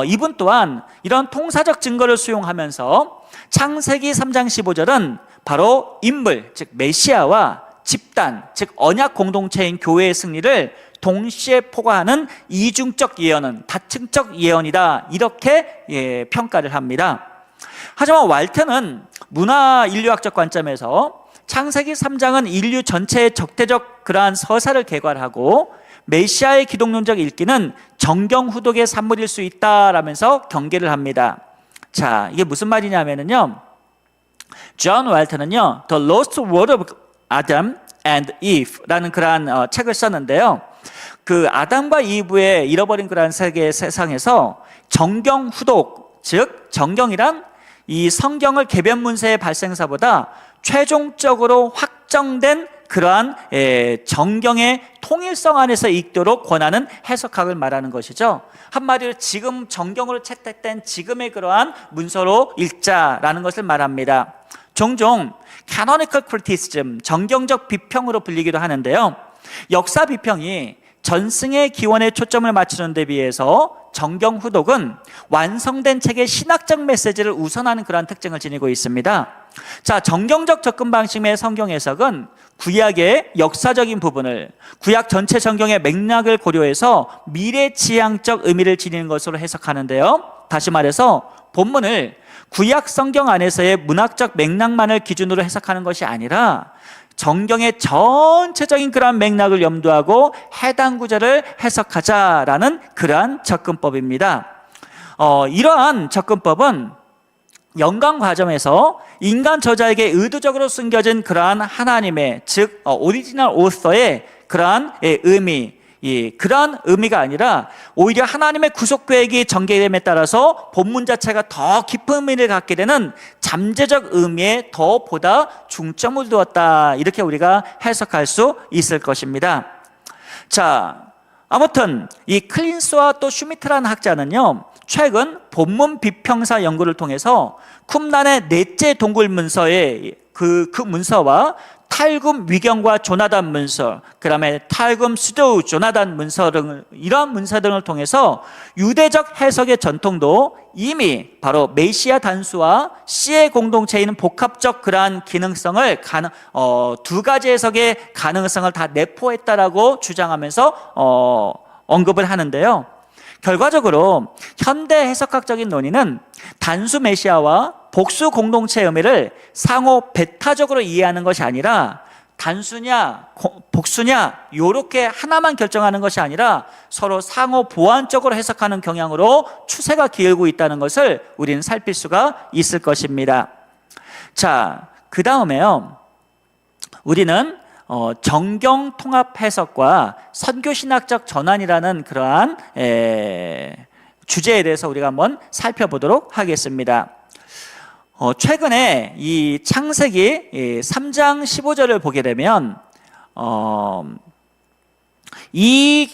이분 또한 이런 통사적 증거를 수용하면서 창세기 3장 15절은 바로 인물, 즉 메시아와 집단, 즉 언약 공동체인 교회의 승리를 동시에 포괄하는 이중적 예언은 다층적 예언이다, 이렇게 평가를 합니다. 하지만 왈트는 문화 인류학적 관점에서 창세기 3장은 인류 전체의 적대적 그러한 서사를 개괄하고 메시아의 기독론적 읽기는 정경 후독의 산물일 수 있다라면서 경계를 합니다. 자, 이게 무슨 말이냐면요, 존 왈트는요, The Lost World of Adam and Eve라는 그러한 책을 썼는데요. 그 아담과 이브의 잃어버린 그러한 세상에서 정경 후독, 즉 정경이란 이 성경을 개변 문서의 발생사보다 최종적으로 확정된 그러한 정경의 통일성 안에서 읽도록 권하는 해석학을 말하는 것이죠. 한마디로 지금 정경으로 채택된 지금의 그러한 문서로 읽자라는 것을 말합니다. 종종 canonical criticism, 정경적 비평으로 불리기도 하는데요. 역사 비평이 전승의 기원에 초점을 맞추는 데 비해서 정경 후독은 완성된 책의 신학적 메시지를 우선하는 그러한 특징을 지니고 있습니다. 자, 정경적 접근 방식의 성경 해석은 구약의 역사적인 부분을 구약 전체 성경의 맥락을 고려해서 미래지향적 의미를 지니는 것으로 해석하는데요. 다시 말해서 본문을 구약 성경 안에서의 문학적 맥락만을 기준으로 해석하는 것이 아니라 정경의 전체적인 그러한 맥락을 염두하고 해당 구절을 해석하자라는 그러한 접근법입니다. 이러한 접근법은 연관 과정에서 인간 저자에게 의도적으로 숨겨진 그러한 하나님의, 즉 오리지널 오서의 그러한 의미, 그러한 의미가 아니라 오히려 하나님의 구속 계획이 전개됨에 따라서 본문 자체가 더 깊은 의미를 갖게 되는 잠재적 의미에 더 보다 중점을 두었다, 이렇게 우리가 해석할 수 있을 것입니다. 자, 아무튼 이 클린스와 또 슈미트라는 학자는요, 최근 본문 비평사 연구를 통해서 쿰란의 넷째 동굴 문서의 그 문서와 탈금 위경과 조나단 문서, 그 다음에 탈금 수도 조나단 문서 등 이러한 문서 등을 통해서 유대적 해석의 전통도 이미 바로 메시아 단수와 씨의 공동체에 있는 복합적 그러한 기능성을 두 가지 해석의 가능성을 다 내포했다라고 주장하면서 언급을 하는데요. 결과적으로 현대 해석학적인 논의는 단수 메시아와 복수 공동체의 의미를 상호 배타적으로 이해하는 것이 아니라 단수냐 복수냐 이렇게 하나만 결정하는 것이 아니라 서로 상호 보완적으로 해석하는 경향으로 추세가 기울고 있다는 것을 우리는 살필 수가 있을 것입니다. 자, 그 다음에요, 우리는 정경 통합 해석과 선교 신학적 전환이라는 그러한 주제에 대해서 우리가 한번 살펴보도록 하겠습니다. 최근에 이 창세기 3장 15절을 보게 되면 이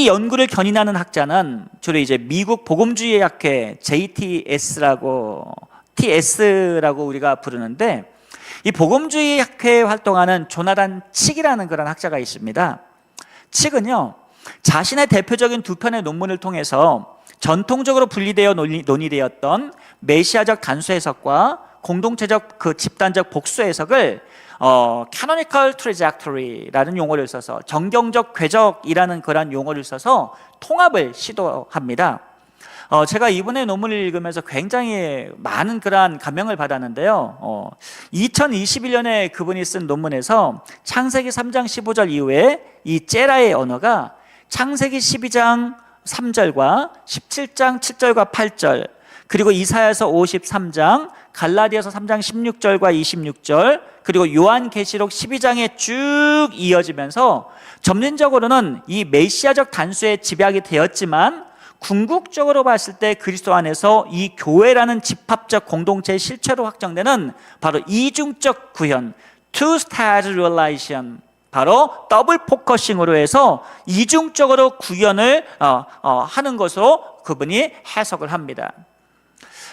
연구를 견인하는 학자는 주로 이제 미국 복음주의 학회 JTS라고 우리가 부르는데, 이 복음주의 학회에 활동하는 조나단 칙이라는 그런 학자가 있습니다. 칙은요, 자신의 대표적인 두 편의 논문을 통해서 전통적으로 분리되어 논의되었던 메시아적 단수 해석과 공동체적 그 집단적 복수 해석을 canonical trajectory라는 용어를 써서, 정경적 궤적이라는 그런 용어를 써서 통합을 시도합니다. 제가 이번에 논문을 읽으면서 굉장히 많은 그러한 감명을 받았는데요. 2021년에 그분이 쓴 논문에서 창세기 3장 15절 이후에 이 제라의 언어가 창세기 12장 3절과 17장 7절과 8절, 그리고 이사야서 53장, 갈라디아서 3장 16절과 26절, 그리고 요한계시록 12장에 쭉 이어지면서 점진적으로는 이 메시아적 단수의 집약이 되었지만 궁극적으로 봤을 때 그리스도 안에서 이 교회라는 집합적 공동체의 실체로 확정되는 바로 이중적 구현, two-stage relation, 바로 더블 포커싱으로 해서 이중적으로 구현을 하는 것으로 그분이 해석을 합니다.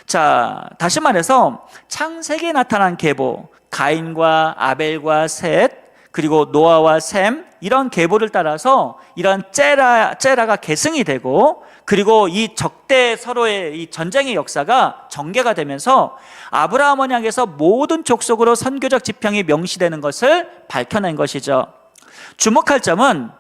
자, 다시 말해서 창세기에 나타난 계보, 가인과 아벨과 셋, 그리고 노아와 셈, 이런 계보를 따라서 이런 제라가 계승이 되고, 그리고 이 적대 서로의 이 전쟁의 역사가 전개가 되면서 아브라함 언약에서 모든 족속으로 선교적 지평이 명시되는 것을 밝혀낸 것이죠. 주목할 점은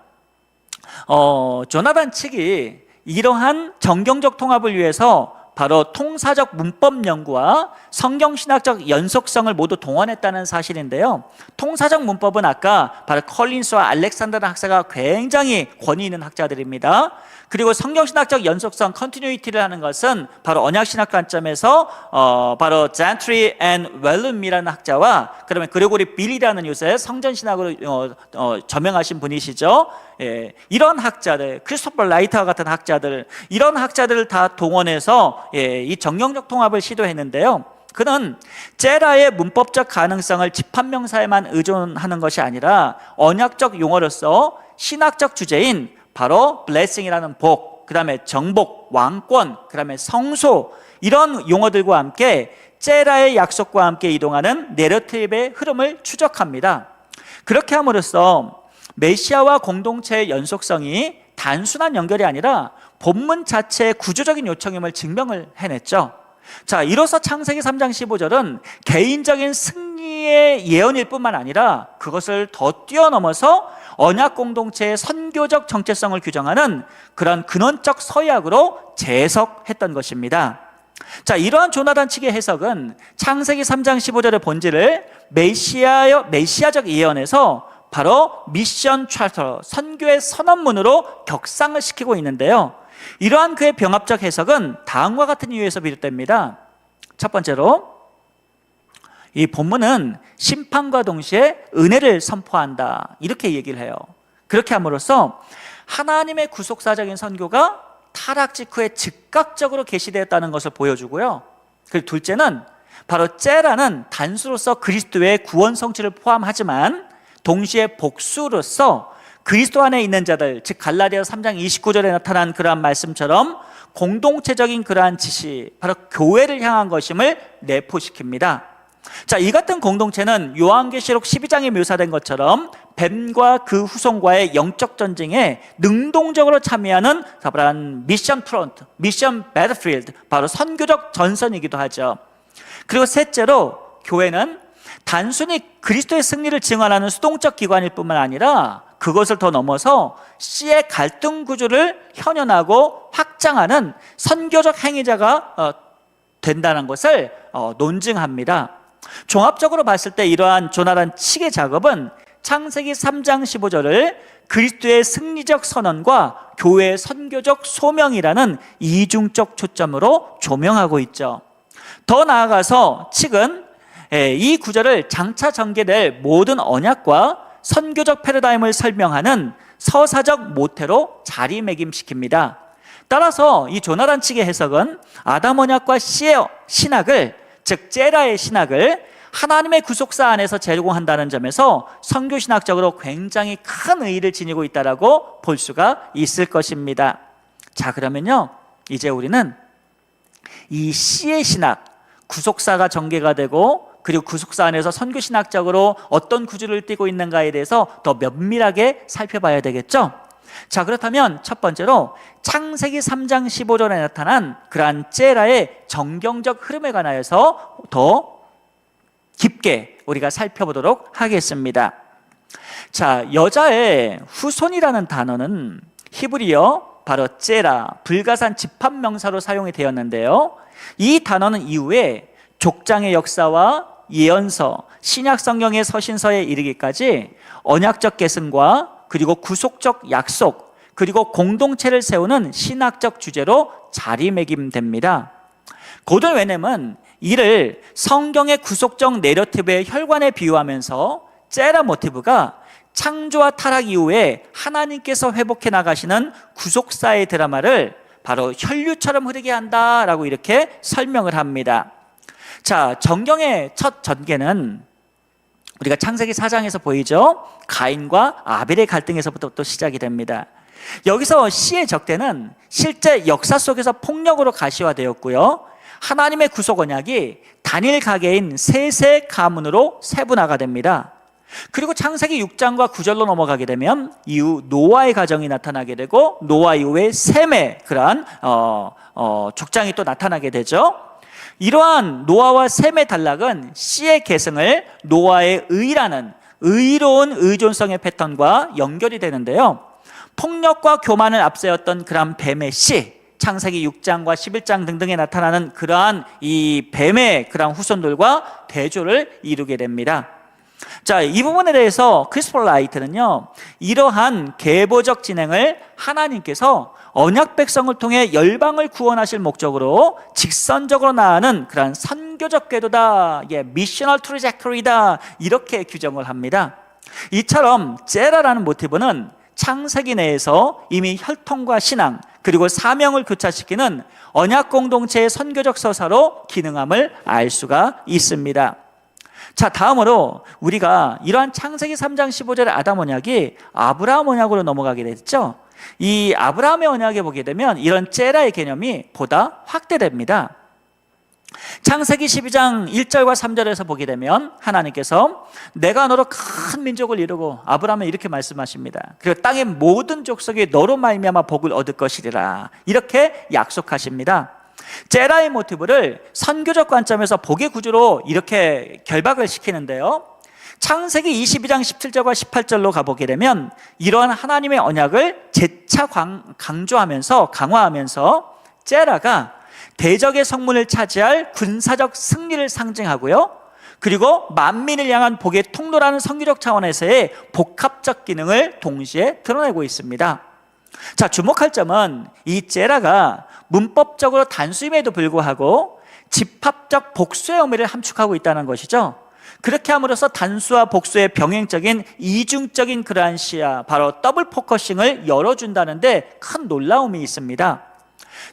조나단 칙이 이러한 정경적 통합을 위해서 바로 통사적 문법 연구와 성경신학적 연속성을 모두 동원했다는 사실인데요. 통사적 문법은 아까 바로 컬린스와 알렉산더라 학사가 굉장히 권위 있는 학자들입니다. 그리고 성경신학적 연속성, 컨티뉴이티를 하는 것은 바로 언약신학 관점에서 바로 잔트리 앤 웰룸이라는 학자와 그다음에 그레고리 빌이라는 요새 성전신학으로 저명하신 분이시죠. 예, 이런 학자들, 크리스토퍼 라이트와 같은 학자들, 이런 학자들을 다 동원해서 이 정경적 통합을 시도했는데요. 그는 제라의 문법적 가능성을 집합명사에만 의존하는 것이 아니라 언약적 용어로서 신학적 주제인 바로 blessing이라는 복, 그 다음에 정복, 왕권, 그 다음에 성소, 이런 용어들과 함께 제라의 약속과 함께 이동하는 내러티브의 흐름을 추적합니다. 그렇게 함으로써 메시아와 공동체의 연속성이 단순한 연결이 아니라 본문 자체의 구조적인 요청임을 증명을 해냈죠. 자, 이로써 창세기 3장 15절은 개인적인 승리의 예언일 뿐만 아니라 그것을 더 뛰어넘어서 언약 공동체의 선교적 정체성을 규정하는 그런 근원적 서약으로 재해석했던 것입니다. 자, 이러한 조나단 측의 해석은 창세기 3장 15절의 본질을 메시아적 예언에서 바로 미션 차터, 선교의 선언문으로 격상을 시키고 있는데요. 이러한 그의 병합적 해석은 다음과 같은 이유에서 비롯됩니다. 첫 번째로, 이 본문은 심판과 동시에 은혜를 선포한다, 이렇게 얘기를 해요. 그렇게 함으로써 하나님의 구속사적인 선교가 타락 직후에 즉각적으로 계시되었다는 것을 보여주고요. 그리고 둘째는 바로 제라는 단수로서 그리스도의 구원 성취를 포함하지만 동시에 복수로서 그리스도 안에 있는 자들, 즉 갈라디아서 3장 29절에 나타난 그러한 말씀처럼 공동체적인 그러한 지시, 바로 교회를 향한 것임을 내포시킵니다. 자, 이 같은 공동체는 요한계시록 12장에 묘사된 것처럼 뱀과 그 후손과의 영적 전쟁에 능동적으로 참여하는 미션 프론트, 미션 배틀필드, 바로 선교적 전선이기도 하죠. 그리고 셋째로 교회는 단순히 그리스도의 승리를 증언하는 수동적 기관일 뿐만 아니라 그것을 더 넘어서 씨의 갈등 구조를 현현하고 확장하는 선교적 행위자가 된다는 것을 논증합니다. 종합적으로 봤을 때 이러한 조나단 측의 작업은 창세기 3장 15절을 그리스도의 승리적 선언과 교회의 선교적 소명이라는 이중적 초점으로 조명하고 있죠. 더 나아가서 측은 이 구절을 장차 전개될 모든 언약과 선교적 패러다임을 설명하는 서사적 모태로 자리매김시킵니다. 따라서 이 조나단 측의 해석은 아담 언약과 씨의 신학을, 즉 제라의 신학을 하나님의 구속사 안에서 제공한다는 점에서 선교신학적으로 굉장히 큰 의의를 지니고 있다고 볼 수가 있을 것입니다. 자, 그러면요, 이제 우리는 이 씨의 신학, 구속사가 전개가 되고 그리고 구속사 안에서 선교신학적으로 어떤 구조를 띠고 있는가에 대해서 더 면밀하게 살펴봐야 되겠죠. 자, 그렇다면 첫 번째로 창세기 3장 15절에 나타난 그러한 제라의 정경적 흐름에 관하여서 더 깊게 우리가 살펴보도록 하겠습니다. 자, 여자의 후손이라는 단어는 히브리어 바로 제라, 불가산 집합명사로 사용이 되었는데요, 이 단어는 이후에 족장의 역사와 예언서, 신약성경의 서신서에 이르기까지 언약적 계승과 그리고 구속적 약속, 그리고 공동체를 세우는 신학적 주제로 자리매김됩니다. 고든 웨넴은 이를 성경의 구속적 내러티브의 혈관에 비유하면서 제라 모티브가 창조와 타락 이후에 하나님께서 회복해 나가시는 구속사의 드라마를 바로 혈류처럼 흐르게 한다라고 이렇게 설명을 합니다. 자, 정경의 첫 전개는 우리가 창세기 4장에서 보이죠. 가인과 아벨의 갈등에서부터 또 시작이 됩니다. 여기서 씨의 적대는 실제 역사 속에서 폭력으로 가시화되었고요, 하나님의 구속 언약이 단일 가계인 셋의 가문으로 세분화가 됩니다. 그리고 창세기 6장과 9절로 넘어가게 되면 이후 노아의 가정이 나타나게 되고 노아 이후에 셈의 그러한 족장이 또 나타나게 되죠. 이러한 노아와 셈의 단락은 씨의 계승을 노아의 의라는 의로운 의존성의 패턴과 연결이 되는데요, 폭력과 교만을 앞세웠던 그러한 뱀의 씨, 창세기 6장과 11장 등등에 나타나는 그러한 이 뱀의 그러한 후손들과 대조를 이루게 됩니다. 자, 이 부분에 대해서 크리스토퍼 라이트는요, 이러한 계보적 진행을 하나님께서 언약 백성을 통해 열방을 구원하실 목적으로 직선적으로 나아가는 그런 선교적 궤도다, 미셔널 트래젝토리다, 이렇게 규정을 합니다. 이처럼 제라라는 모티브는 창세기 내에서 이미 혈통과 신앙 그리고 사명을 교차시키는 언약 공동체의 선교적 서사로 기능함을 알 수가 있습니다. 자, 다음으로 우리가 이러한 창세기 3장 15절의 아담 언약이 아브라함 언약으로 넘어가게 됐죠. 이 아브라함의 언약에 보게 되면 이런 제라의 개념이 보다 확대됩니다. 창세기 12장 1절과 3절에서 보게 되면 하나님께서 내가 너로 큰 민족을 이루고, 아브라함은 이렇게 말씀하십니다. 그리고 땅의 모든 족속이 너로 말미암아 복을 얻을 것이리라, 이렇게 약속하십니다. 제라의 모티브를 선교적 관점에서 복의 구조로 이렇게 결박을 시키는데요, 창세기 22장 17절과 18절로 가보게 되면 이러한 하나님의 언약을 재차 강조하면서 강화하면서 제라가 대적의 성문을 차지할 군사적 승리를 상징하고요, 그리고 만민을 향한 복의 통로라는 선교적 차원에서의 복합적 기능을 동시에 드러내고 있습니다. 자, 주목할 점은 이 제라가 문법적으로 단수임에도 불구하고 집합적 복수의 의미를 함축하고 있다는 것이죠. 그렇게 함으로써 단수와 복수의 병행적인 이중적인 그러한 시야, 바로 더블 포커싱을 열어준다는 데 큰 놀라움이 있습니다.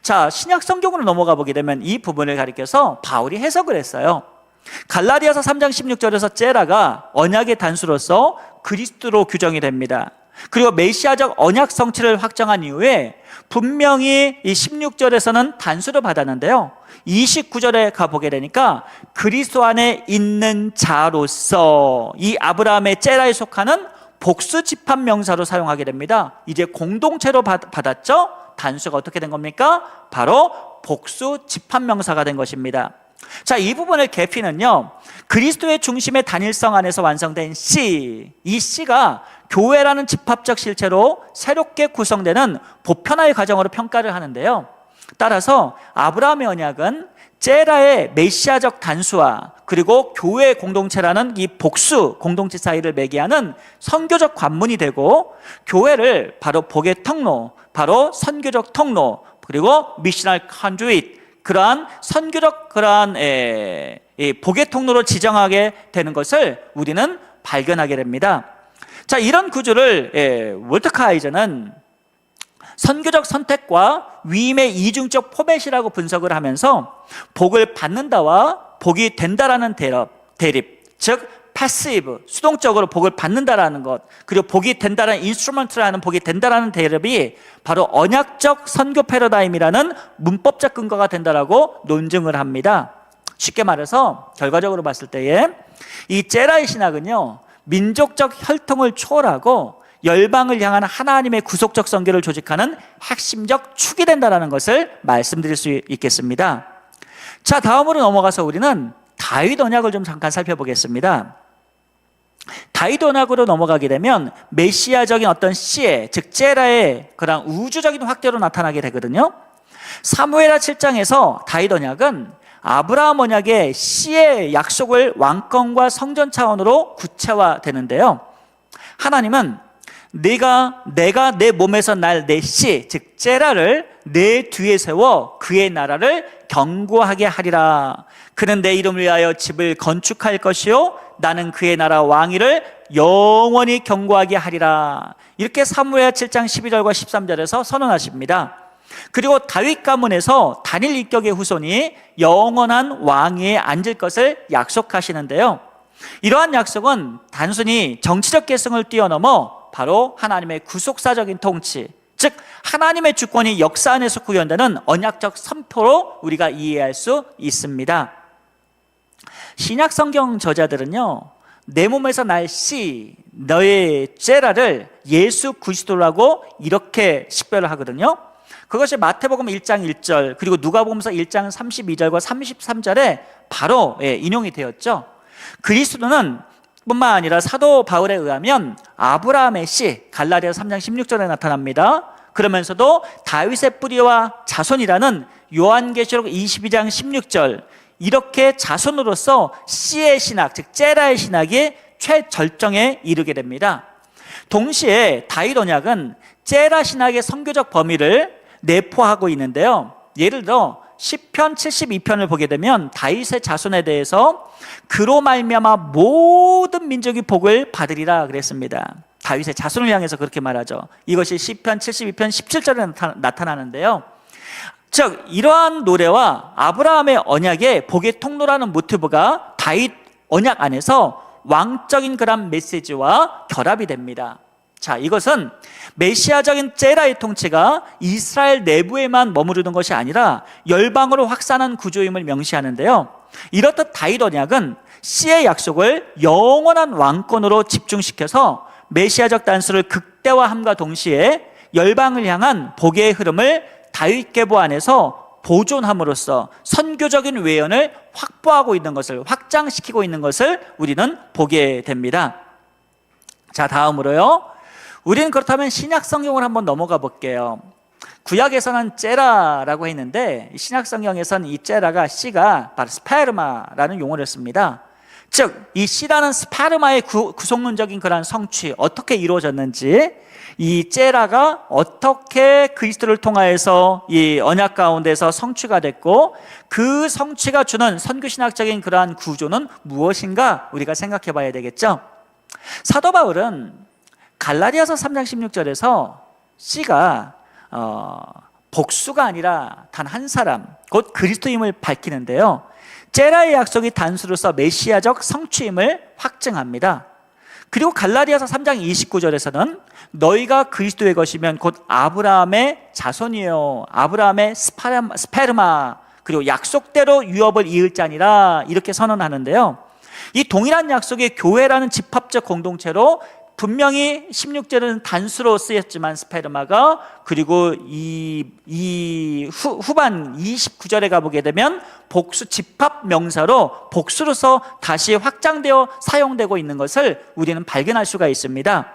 자, 신약 성경으로 넘어가 보게 되면 이 부분을 가리켜서 바울이 해석을 했어요. 갈라디아서 3장 16절에서 제라가 언약의 단수로서 그리스도로 규정이 됩니다. 그리고 메시아적 언약 성취를 확정한 이후에 분명히 이 16절에서는 단수를 받았는데요, 29절에 가보게 되니까 그리스도 안에 있는 자로서 이 아브라함의 째라에 속하는 복수 집합 명사로 사용하게 됩니다. 이제 공동체로 받았죠? 단수가 어떻게 된 겁니까? 바로 복수 집합 명사가 된 것입니다. 자, 이 부분을 계피는요, 그리스도의 중심의 단일성 안에서 완성된 씨, 이 씨가 교회라는 집합적 실체로 새롭게 구성되는 보편화의 과정으로 평가를 하는데요, 따라서 아브라함의 언약은 째라의 메시아적 단수와 그리고 교회 공동체라는 이 복수 공동체 사이를 매개하는 선교적 관문이 되고, 교회를 바로 복의 통로, 바로 선교적 통로, 그리고 미셔널 컨듀잇, 그러한 선교적 그러한 복의 통로로 지정하게 되는 것을 우리는 발견하게 됩니다. 자, 이런 구조를 월트카이저는 선교적 선택과 위임의 이중적 포맷이라고 분석을 하면서 복을 받는다와 복이 된다라는 대립, 즉 패시브, 수동적으로 복을 받는다라는 것, 그리고 복이 된다라는 인스트루먼트라는 복이 된다라는 대립이 바로 언약적 선교 패러다임이라는 문법적 근거가 된다라고 논증을 합니다. 쉽게 말해서 결과적으로 봤을 때에 이 째라의 신학은요, 민족적 혈통을 초월하고 열방을 향한 하나님의 구속적 선교를 조직하는 핵심적 축이 된다는 것을 말씀드릴 수 있겠습니다. 자, 다음으로 넘어가서 우리는 다윗 언약을 좀 잠깐 살펴보겠습니다. 다윗 언약으로 넘어가게 되면 메시아적인 어떤 씨의, 즉 째라의 그런 우주적인 확대로 나타나게 되거든요. 사무엘하 7장에서 다윗 언약은 아브라함 언약의 씨의 약속을 왕권과 성전 차원으로 구체화되는데요, 하나님은 내가 내 몸에서 날 내 씨, 즉 째라를 내 뒤에 세워 그의 나라를 견고하게 하리라. 그는 내 이름을 위하여 집을 건축할 것이요 나는 그의 나라 왕위를 영원히 견고하게 하리라. 이렇게 사무엘하 7장 12절과 13절에서 선언하십니다. 그리고 다윗 가문에서 다닐 인격의 후손이 영원한 왕위에 앉을 것을 약속하시는데요, 이러한 약속은 단순히 정치적 계승을 뛰어넘어 바로 하나님의 구속사적인 통치, 즉 하나님의 주권이 역사 안에서 구현되는 언약적 선포로 우리가 이해할 수 있습니다. 신약 성경 저자들은요, 내 몸에서 날 씨, 너의 째라를 예수 그리스도라고 이렇게 식별을 하거든요. 그것이 마태복음 1장 1절 그리고 누가복음서 1장 32절과 33절에 바로 인용이 되었죠. 그리스도는 뿐만 아니라 사도 바울에 의하면 아브라함의 씨, 갈라디아서 3장 16절에 나타납니다. 그러면서도 다윗의 뿌리와 자손이라는 요한계시록 22장 16절, 이렇게 자손으로서 씨의 신학, 즉 째라의 신학이 최절정에 이르게 됩니다. 동시에 다윗 언약은 째라 신학의 선교적 범위를 내포하고 있는데요, 예를 들어 시편 72편을 보게 되면 다윗의 자손에 대해서 그로 말미암아 모든 민족이 복을 받으리라 그랬습니다. 다윗의 자손을 향해서 그렇게 말하죠. 이것이 시편 72편 17절에 나타나는데요, 즉 이러한 노래와 아브라함의 언약의 복의 통로라는 모티브가 다윗 언약 안에서 왕적인 그런 메시지와 결합이 됩니다. 자, 이것은 메시아적인 째라의 통치가 이스라엘 내부에만 머무르는 것이 아니라 열방으로 확산한 구조임을 명시하는데요, 이렇듯 다윗 언약은 씨의 약속을 영원한 왕권으로 집중시켜서 메시아적 단수를 극대화함과 동시에 열방을 향한 복의 흐름을 다윗 계보 안에서 보존함으로써 선교적인 외연을 확보하고 있는 것을, 확장시키고 있는 것을 우리는 보게 됩니다. 자, 다음으로요, 우리는 그렇다면 신약 성경을 한번 넘어가 볼게요. 구약에서는 째라라고 했는데 신약 성경에서는 이 째라가 씨가 바로 스파르마라는 용어를 씁니다. 즉 이 씨라는 스파르마의 구속론적인 그런 성취, 어떻게 이루어졌는지, 이 째라가 어떻게 그리스도를 통하여서 이 언약 가운데서 성취가 됐고 그 성취가 주는 선교신학적인 그러한 구조는 무엇인가 우리가 생각해 봐야 되겠죠. 사도 바울은 갈라디아서 3장 16절에서 씨가 복수가 아니라 단 한 사람, 곧 그리스도임을 밝히는데요, 째라의 약속이 단수로서 메시아적 성취임을 확증합니다. 그리고 갈라디아서 3장 29절에서는 너희가 그리스도의 것이면 곧 아브라함의 자손이요 아브라함의 스페르마 그리고 약속대로 유업을 이을 자니라 이렇게 선언하는데요. 이 동일한 약속이 교회라는 집합적 공동체로 분명히 16절은 단수로 쓰였지만 스페르마가 그리고 후반 29절에 가보게 되면 복수 집합 명사로 복수로서 다시 확장되어 사용되고 있는 것을 우리는 발견할 수가 있습니다.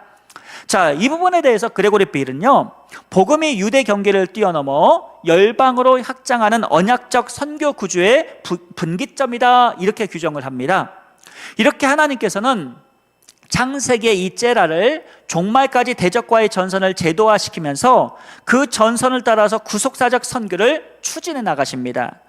자, 이 부분에 대해서 그레고리 빌은요, 복음이 유대 경계를 뛰어넘어 열방으로 확장하는 언약적 선교 구조의 분기점이다 이렇게 규정을 합니다. 이렇게 하나님께서는 창세기의 이 제라를 종말까지 대적과의 전선을 제도화시키면서 그 전선을 따라서 구속사적 선교를 추진해 나가십니다.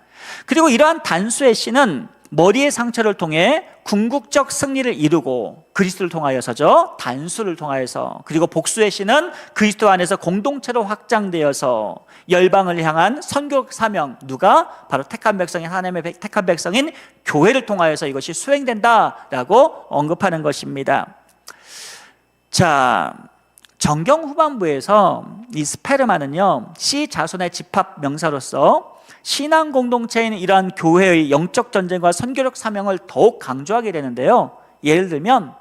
그리고 이러한 단수의 씨는 머리의 상처를 통해 궁극적 승리를 이루고 그리스도를 통하여서죠. 단수를 통하여서. 그리고 복수의 씨는 그리스도 안에서 공동체로 확장되어서 열방을 향한 선교 사명, 누가? 바로 택한 백성인 하나님의 택한 백성인 교회를 통하여서 이것이 수행된다라고 언급하는 것입니다. 자, 정경 후반부에서 이 스페르마는요, 씨 자손의 집합 명사로서 신앙 공동체인 이러한 교회의 영적 전쟁과 선교력 사명을 더욱 강조하게 되는데요. 예를 들면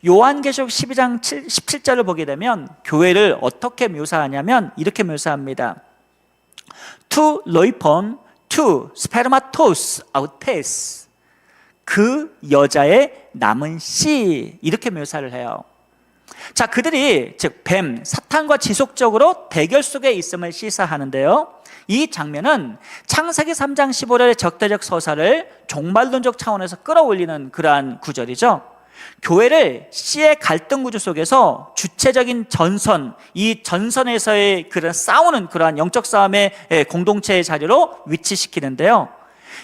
요한계시록 12장 17절을 보게 되면 교회를 어떻게 묘사하냐면 이렇게 묘사합니다. To loipon, to spermatos autes, 그 여자의 남은 씨 이렇게 묘사를 해요. 자, 그들이 즉 뱀, 사탄과 지속적으로 대결 속에 있음을 시사하는데요. 이 장면은 창세기 3장 15절의 적대적 서사를 종말론적 차원에서 끌어올리는 그러한 구절이죠. 교회를 씨의 갈등 구조 속에서 주체적인 전선, 이 전선에서의 그런 싸우는 그러한 영적 싸움의 공동체의 자리로 위치시키는데요.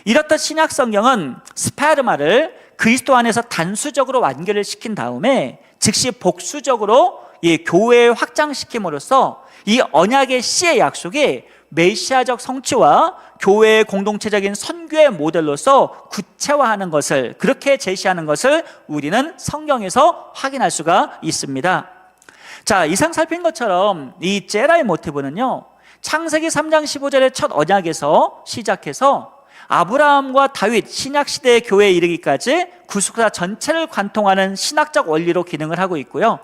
이렇듯 신약 성경은 스페르마를 그리스도 안에서 단수적으로 완결을 시킨 다음에 즉시 복수적으로 이 교회에 확장시킴으로써 이 언약의 씨의 약속이 메시아적 성취와 교회의 공동체적인 선교의 모델로서 구체화하는 것을, 그렇게 제시하는 것을 우리는 성경에서 확인할 수가 있습니다. 자, 이상 살핀 것처럼 이 제라의 모티브는요, 창세기 3장 15절의 첫 언약에서 시작해서 아브라함과 다윗 신약시대의 교회에 이르기까지 구속사 전체를 관통하는 신학적 원리로 기능을 하고 있고요.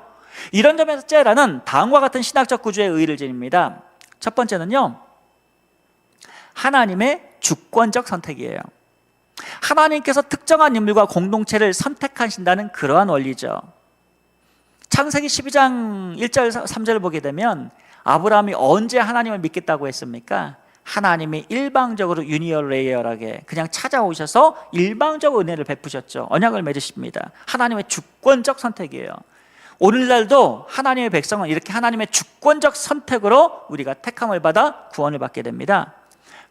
이런 점에서 제라는 다음과 같은 신학적 구조에 의의를 지닙니다. 첫 번째는요, 하나님의 주권적 선택이에요. 하나님께서 특정한 인물과 공동체를 선택하신다는 그러한 원리죠. 창세기 12장 1절 3절을 보게 되면 아브라함이 언제 하나님을 믿겠다고 했습니까? 하나님이 일방적으로 유니얼레이어하게 그냥 찾아오셔서 일방적 은혜를 베푸셨죠. 언약을 맺으십니다. 하나님의 주권적 선택이에요. 오늘날도 하나님의 백성은 이렇게 하나님의 주권적 선택으로 우리가 택함을 받아 구원을 받게 됩니다.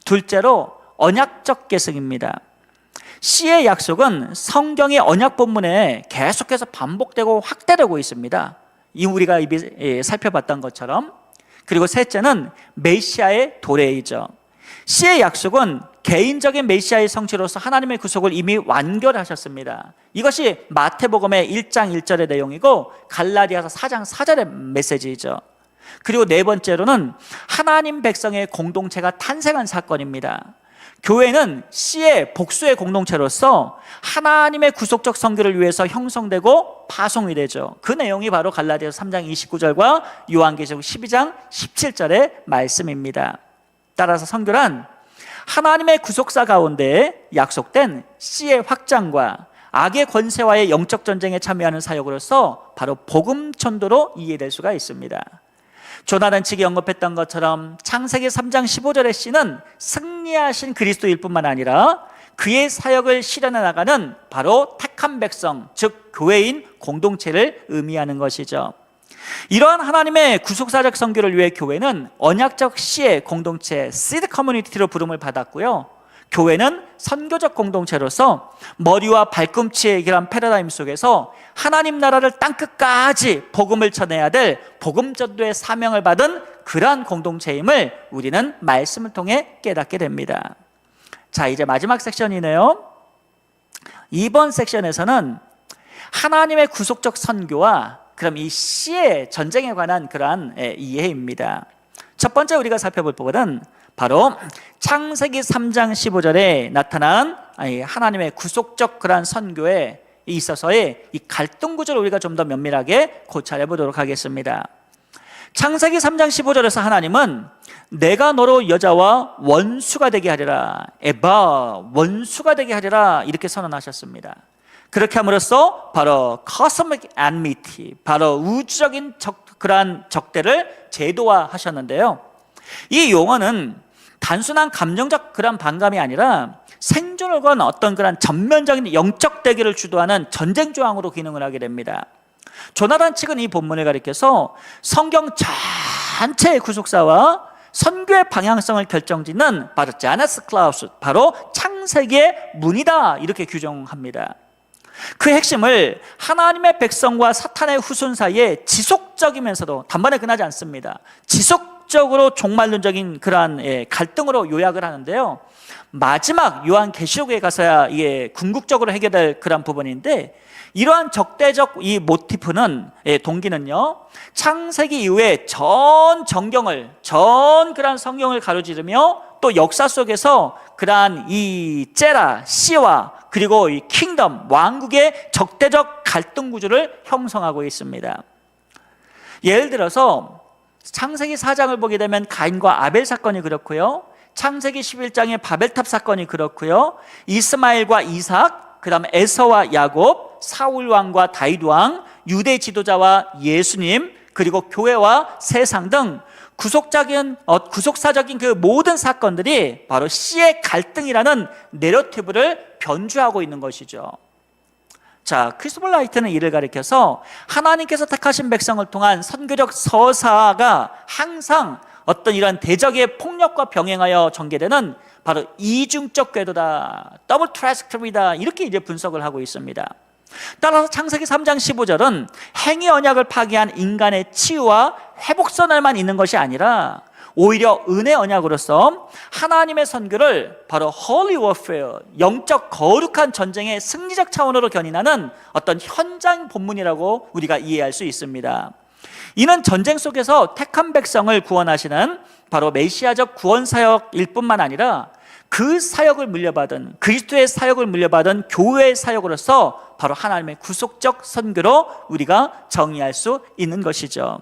둘째로 언약적 계승입니다. 씨의 약속은 성경의 언약 본문에 계속해서 반복되고 확대되고 있습니다. 이 우리가 살펴봤던 것처럼. 그리고 셋째는 메시아의 도래이죠. 씨의 약속은 개인적인 메시아의 성취로서 하나님의 구속을 이미 완결하셨습니다. 이것이 마태복음의 1장 1절의 내용이고 갈라디아서 4장 4절의 메시지이죠. 그리고 네 번째로는 하나님 백성의 공동체가 탄생한 사건입니다. 교회는 씨의 복수의 공동체로서 하나님의 구속적 선교를 위해서 형성되고 파송이 되죠. 그 내용이 바로 갈라디아서 3장 29절과 요한계시록 12장 17절의 말씀입니다. 따라서 선교란 하나님의 구속사 가운데 약속된 씨의 확장과 악의 권세와의 영적 전쟁에 참여하는 사역으로서 바로 복음 전도로 이해될 수가 있습니다. 조나단 측이 언급했던 것처럼 창세기 3장 15절의 씨는 승리하신 그리스도일 뿐만 아니라 그의 사역을 실현해 나가는 바로 택한 백성, 즉 교회인 공동체를 의미하는 것이죠. 이러한 하나님의 구속사적 선교를 위해 교회는 언약적 씨의 공동체, 시드 커뮤니티로 부름을 받았고요. 교회는 선교적 공동체로서 머리와 발꿈치의 그런 패러다임 속에서 하나님 나라를 땅끝까지 복음을 전해야 될 복음 전도의 사명을 받은 그러한 공동체임을 우리는 말씀을 통해 깨닫게 됩니다. 자, 이제 마지막 섹션이네요. 이번 섹션에서는 하나님의 구속적 선교와 그럼 이 C의 전쟁에 관한 그러한 이해입니다. 첫 번째 우리가 살펴볼 부분은 바로 창세기 3장 15절에 나타난 하나님의 구속적 그러한 선교에 있어서의 이 갈등 구조를 우리가 좀 더 면밀하게 고찰해 보도록 하겠습니다. 창세기 3장 15절에서 하나님은 내가 너로 여자와 원수가 되게 하리라, 에바, 원수가 되게 하리라 이렇게 선언하셨습니다. 그렇게 함으로써 바로 cosmic enmity, 바로 우주적인 그러한 적대를 제도화하셨는데요. 이 용어는 단순한 감정적 그런 반감이 아니라 생존을 건 어떤 그런 전면적인 영적 대결을 주도하는 전쟁 조항으로 기능을 하게 됩니다. 조나단 측은 이 본문을 가리켜서 성경 전체의 구속사와 선교의 방향성을 결정짓는 바로 자네스 클라우스, 바로 창세기의 문이다 이렇게 규정합니다. 그 핵심을 하나님의 백성과 사탄의 후손 사이에 지속적이면서도 단번에 끝나지 않습니다. 지속적으로 종말론적인 그러한 갈등으로 요약을 하는데요. 마지막 요한계시록에 가서야 이게 궁극적으로 해결될 그런 부분인데, 이러한 적대적 이 모티프는, 동기는요, 창세기 이후에 전 정경을, 전 그러한 성경을 가로지르며 또 역사 속에서 그러한 이 제라, 씨와 그리고 이 킹덤, 왕국의 적대적 갈등 구조를 형성하고 있습니다. 예를 들어서 창세기 4장을 보게 되면 가인과 아벨 사건이 그렇고요, 창세기 11장의 바벨탑 사건이 그렇고요, 이스마엘과 이삭, 그 다음에 에서와 야곱, 사울 왕과 다윗 왕, 유대 지도자와 예수님, 그리고 교회와 세상 등 구속사적인 그 모든 사건들이 바로 씨의 갈등이라는 내러티브를 변주하고 있는 것이죠. 자, 크리스토퍼 라이트는 이를 가리켜서 하나님께서 택하신 백성을 통한 선교적 서사가 항상 어떤 이런 대적의 폭력과 병행하여 전개되는 바로 이중적 궤도다, 더블 트라이스크립이다, 이렇게 이제 분석을 하고 있습니다. 따라서 창세기 3장 15절은 행위 언약을 파기한 인간의 치유와 회복선언만 있는 것이 아니라 오히려 은혜 언약으로서 하나님의 선교를 바로 holy warfare, 영적 거룩한 전쟁의 승리적 차원으로 견인하는 어떤 현장 본문이라고 우리가 이해할 수 있습니다. 이는 전쟁 속에서 택한 백성을 구원하시는 바로 메시아적 구원 사역일 뿐만 아니라 그 사역을 물려받은, 그리스도의 사역을 물려받은 교회의 사역으로서 바로 하나님의 구속적 선교로 우리가 정의할 수 있는 것이죠.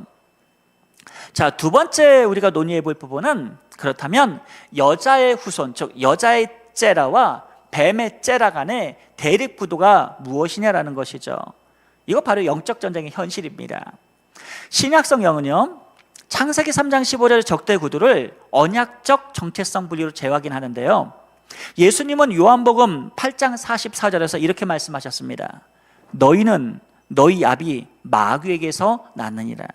자, 두 번째 우리가 논의해 볼 부분은, 그렇다면 여자의 후손, 즉 여자의 제라와 뱀의 제라 간의 대립 구도가 무엇이냐라는 것이죠. 이거 바로 영적 전쟁의 현실입니다. 신약 성경은요, 창세기 3장 15절 적대 구도를 언약적 정체성 분리로 재확인하는데요, 예수님은 요한복음 8장 44절에서 이렇게 말씀하셨습니다. 너희는 너희 아비 마귀에게서 났느니라.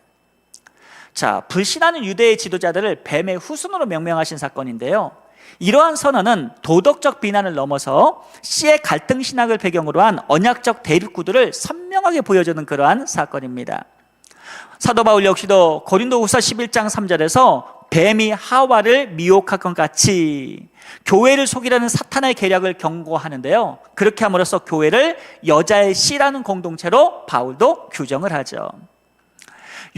자, 불신하는 유대의 지도자들을 뱀의 후손으로 명명하신 사건인데요, 이러한 선언은 도덕적 비난을 넘어서 씨의 갈등 신학을 배경으로 한 언약적 대립 구도를 선명하게 보여주는 그러한 사건입니다. 사도 바울 역시도 고린도후서 11장 3절에서 뱀이 하와를 미혹할 것 같이 교회를 속이려는 사탄의 계략을 경고하는데요, 그렇게 함으로써 교회를 여자의 씨라는 공동체로 바울도 규정을 하죠.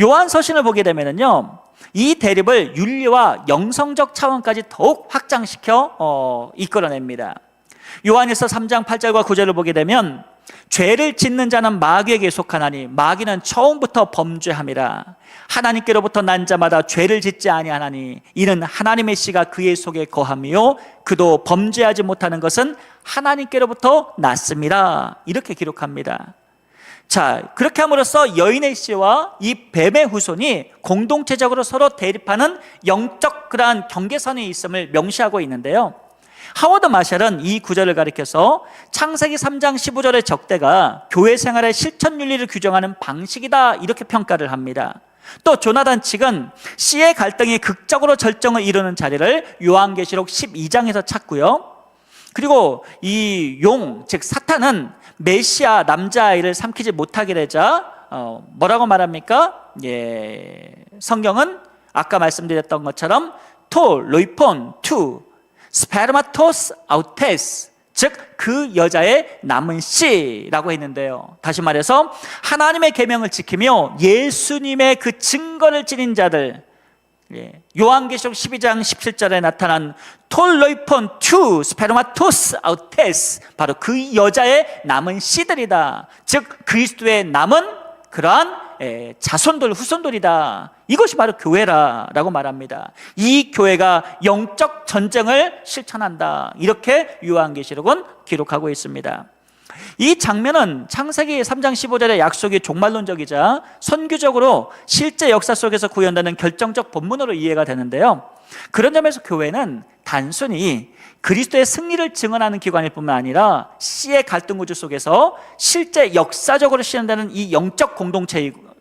요한 서신을 보게 되면요, 이 대립을 윤리와 영성적 차원까지 더욱 확장시켜 이끌어냅니다. 요한일서 3장 8절과 9절을 보게 되면 죄를 짓는 자는 마귀에게 속하나니 마귀는 처음부터 범죄함이라. 하나님께로부터 난 자마다 죄를 짓지 아니하나니 이는 하나님의 씨가 그의 속에 거함이요 그도 범죄하지 못하는 것은 하나님께로부터 났습니다. 이렇게 기록합니다. 자, 그렇게 함으로써 여인의 씨와 이 뱀의 후손이 공동체적으로 서로 대립하는 영적 그러한 경계선이 있음을 명시하고 있는데요, 하워드 마샬은 이 구절을 가리켜서 창세기 3장 15절의 적대가 교회 생활의 실천 윤리를 규정하는 방식이다, 이렇게 평가를 합니다. 또 조나단 측은 씨의 갈등이 극적으로 절정을 이루는 자리를 요한계시록 12장에서 찾고요, 그리고 이 용, 즉 사탄은 메시아 남자아이를 삼키지 못하게 되자 뭐라고 말합니까? 성경은 아까 말씀드렸던 것처럼 토, 로이폰, 투, 스페르마토스 아우테스, 즉 그 여자의 남은 씨라고 했는데요. 다시 말해서 하나님의 계명을 지키며 예수님의 그 증거를 지닌 자들, 요한계시록 12장 17절에 나타난 톨로이폰 투 스페르마토스 아우테스, 바로 그 여자의 남은 씨들이다. 즉 그리스도의 남은 그러한 자손들, 후손들이다. 이것이 바로 교회라고 말합니다. 이 교회가 영적 전쟁을 실천한다. 이렇게 요한계시록은 기록하고 있습니다. 이 장면은 창세기 3장 15절의 약속이 종말론적이자 선교적으로 실제 역사 속에서 구현되는 결정적 본문으로 이해가 되는데요. 그런 점에서 교회는 단순히 그리스도의 승리를 증언하는 기관일 뿐만 아니라 씨의 갈등 구조 속에서 실제 역사적으로 실현되는 이 영적 공동체이고,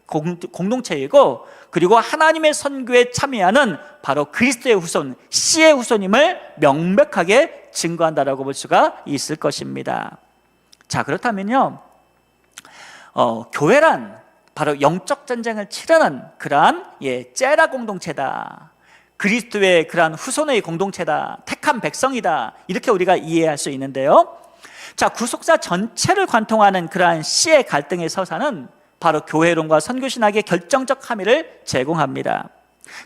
그리고 하나님의 선교에 참여하는 바로 그리스도의 후손, 씨의 후손임을 명백하게 증거한다라고 볼 수가 있을 것입니다. 자, 그렇다면요, 교회란 바로 영적 전쟁을 치르는 그러한 째라 공동체다. 그리스도의 그러한 후손의 공동체다. 택한 백성이다. 이렇게 우리가 이해할 수 있는데요. 자, 구속사 전체를 관통하는 그러한 씨의 갈등의 서사는 바로 교회론과 선교신학의 결정적 함의를 제공합니다.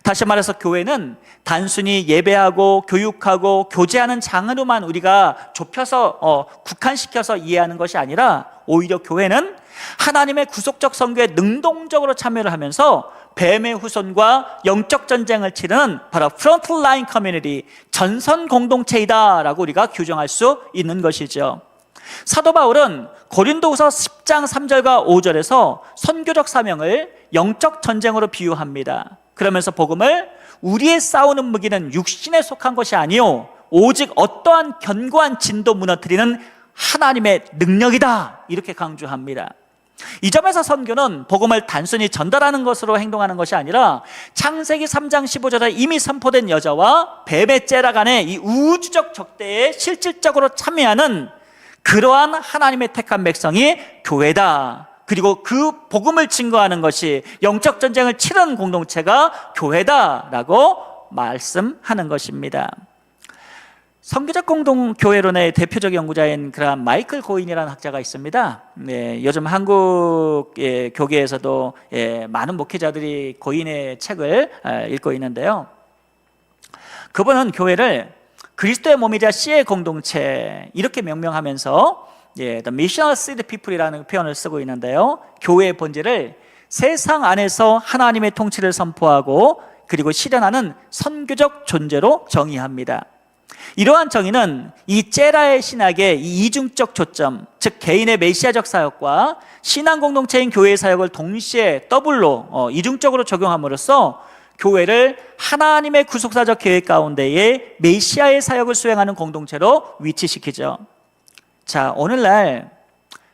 다시 말해서 교회는 단순히 예배하고 교육하고 교제하는 장으로만 우리가 좁혀서 국한시켜서 이해하는 것이 아니라, 오히려 교회는 하나님의 구속적 선교에 능동적으로 참여를 하면서 뱀의 후손과 영적 전쟁을 치르는 바로 프론트라인 커뮤니티, 전선 공동체이다라고 우리가 규정할 수 있는 것이죠. 사도 바울은 고린도후서 10장 3절과 5절에서 선교적 사명을 영적 전쟁으로 비유합니다. 그러면서 복음을 우리의 싸우는 무기는 육신에 속한 것이 아니요 오직 어떠한 견고한 진도 무너뜨리는 하나님의 능력이다, 이렇게 강조합니다. 이 점에서 선교는 복음을 단순히 전달하는 것으로 행동하는 것이 아니라 창세기 3장 15절에 이미 선포된 여자와 뱀의 째라 간의 이 우주적 적대에 실질적으로 참여하는 그러한 하나님의 택한 백성이 교회다. 그리고 그 복음을 증거하는 것이 영적 전쟁을 치르는 공동체가 교회다라고 말씀하는 것입니다. 선교적 공동교회론의 대표적 연구자인 그런 마이클 고인이라는 학자가 있습니다. 요즘 한국 교계에서도 많은 목회자들이 고인의 책을 읽고 있는데요. 그분은 교회를 그리스도의 몸이자 씨의 공동체, 이렇게 명명하면서 The Missional Seed People이라는 표현을 쓰고 있는데요. 교회의 본질을 세상 안에서 하나님의 통치를 선포하고 그리고 실현하는 선교적 존재로 정의합니다. 이러한 정의는 이 째라의 신학의 이 이중적 초점, 즉 개인의 메시아적 사역과 신앙 공동체인 교회의 사역을 동시에 더블로 이중적으로 적용함으로써 교회를 하나님의 구속사적 계획 가운데에 메시아의 사역을 수행하는 공동체로 위치시키죠. 자, 오늘날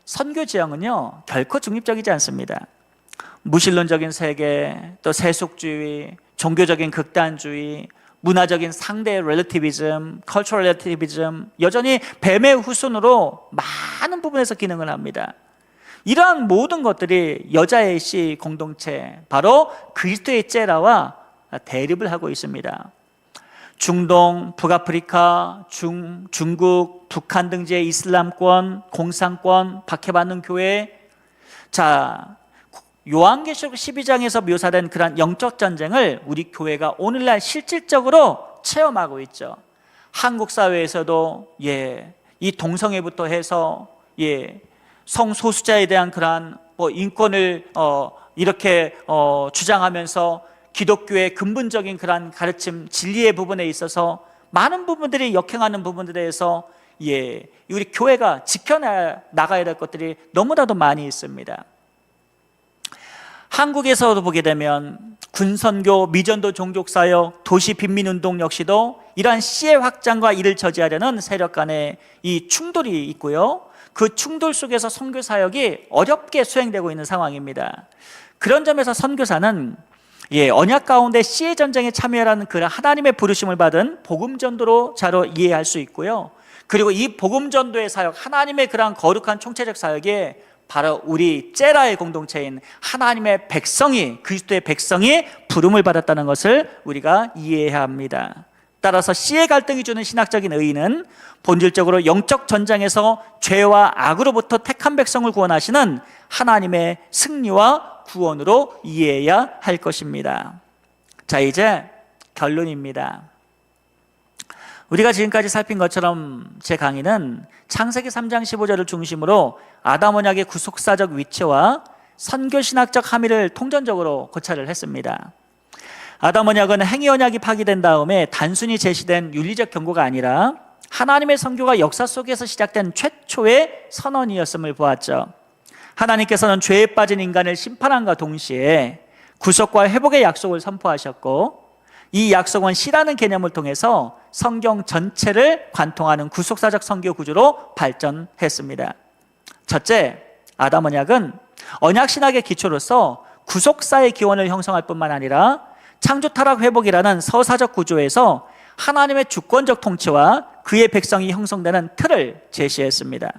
선교 지향은요 결코 중립적이지 않습니다. 무신론적인 세계, 또 세속주의, 종교적인 극단주의, 문화적인 상대 렐러티비즘, 컬처럴 렐러티비즘, 여전히 뱀의 후손으로 많은 부분에서 기능을 합니다. 이러한 모든 것들이 여자의 씨 공동체, 바로 그리스도의 째라와 대립을 하고 있습니다. 중동, 북아프리카, 중국, 북한 등지의 이슬람권, 공산권, 박해받는 교회. 자, 요한계시록 12장에서 묘사된 그런 영적 전쟁을 우리 교회가 오늘날 실질적으로 체험하고 있죠. 한국 사회에서도 이 동성애부터 해서 성소수자에 대한 그러한 인권을 이렇게 주장하면서 기독교의 근본적인 그러한 가르침, 진리의 부분에 있어서 많은 부분들이 역행하는 부분들에 대해서 우리 교회가 지켜나가야 될 것들이 너무나도 많이 있습니다. 한국에서도 보게 되면 군선교, 미전도 종족사역, 도시 빈민운동 역시도 이러한 씨의 확장과 이를 저지하려는 세력 간의 이 충돌이 있고요. 그 충돌 속에서 선교사역이 어렵게 수행되고 있는 상황입니다. 그런 점에서 선교사는 언약 가운데 씨의 전쟁에 참여하는 그 하나님의 부르심을 받은 복음전도로 자로 이해할 수 있고요. 그리고 이 복음전도의 사역, 하나님의 그러한 거룩한 총체적 사역에 바로 우리 째라의 공동체인 하나님의 백성이, 그리스도의 백성이 부름을 받았다는 것을 우리가 이해해야 합니다. 따라서 씨의 갈등이 주는 신학적인 의의는 본질적으로 영적 전장에서 죄와 악으로부터 택한 백성을 구원하시는 하나님의 승리와 구원으로 이해해야 할 것입니다. 자, 이제 결론입니다. 우리가 지금까지 살핀 것처럼 제 강의는 창세기 3장 15절을 중심으로 아담 언약의 구속사적 위치와 선교신학적 함의를 통전적으로 고찰을 했습니다. 아담 언약은 행위 언약이 파기된 다음에 단순히 제시된 윤리적 경고가 아니라 하나님의 선교가 역사 속에서 시작된 최초의 선언이었음을 보았죠. 하나님께서는 죄에 빠진 인간을 심판함과 동시에 구속과 회복의 약속을 선포하셨고, 이 약속은 시라는 개념을 통해서 성경 전체를 관통하는 구속사적 선교 구조로 발전했습니다. 첫째, 아담 언약은 언약 신학의 기초로서 구속사의 기원을 형성할 뿐만 아니라 창조 타락 회복이라는 서사적 구조에서 하나님의 주권적 통치와 그의 백성이 형성되는 틀을 제시했습니다.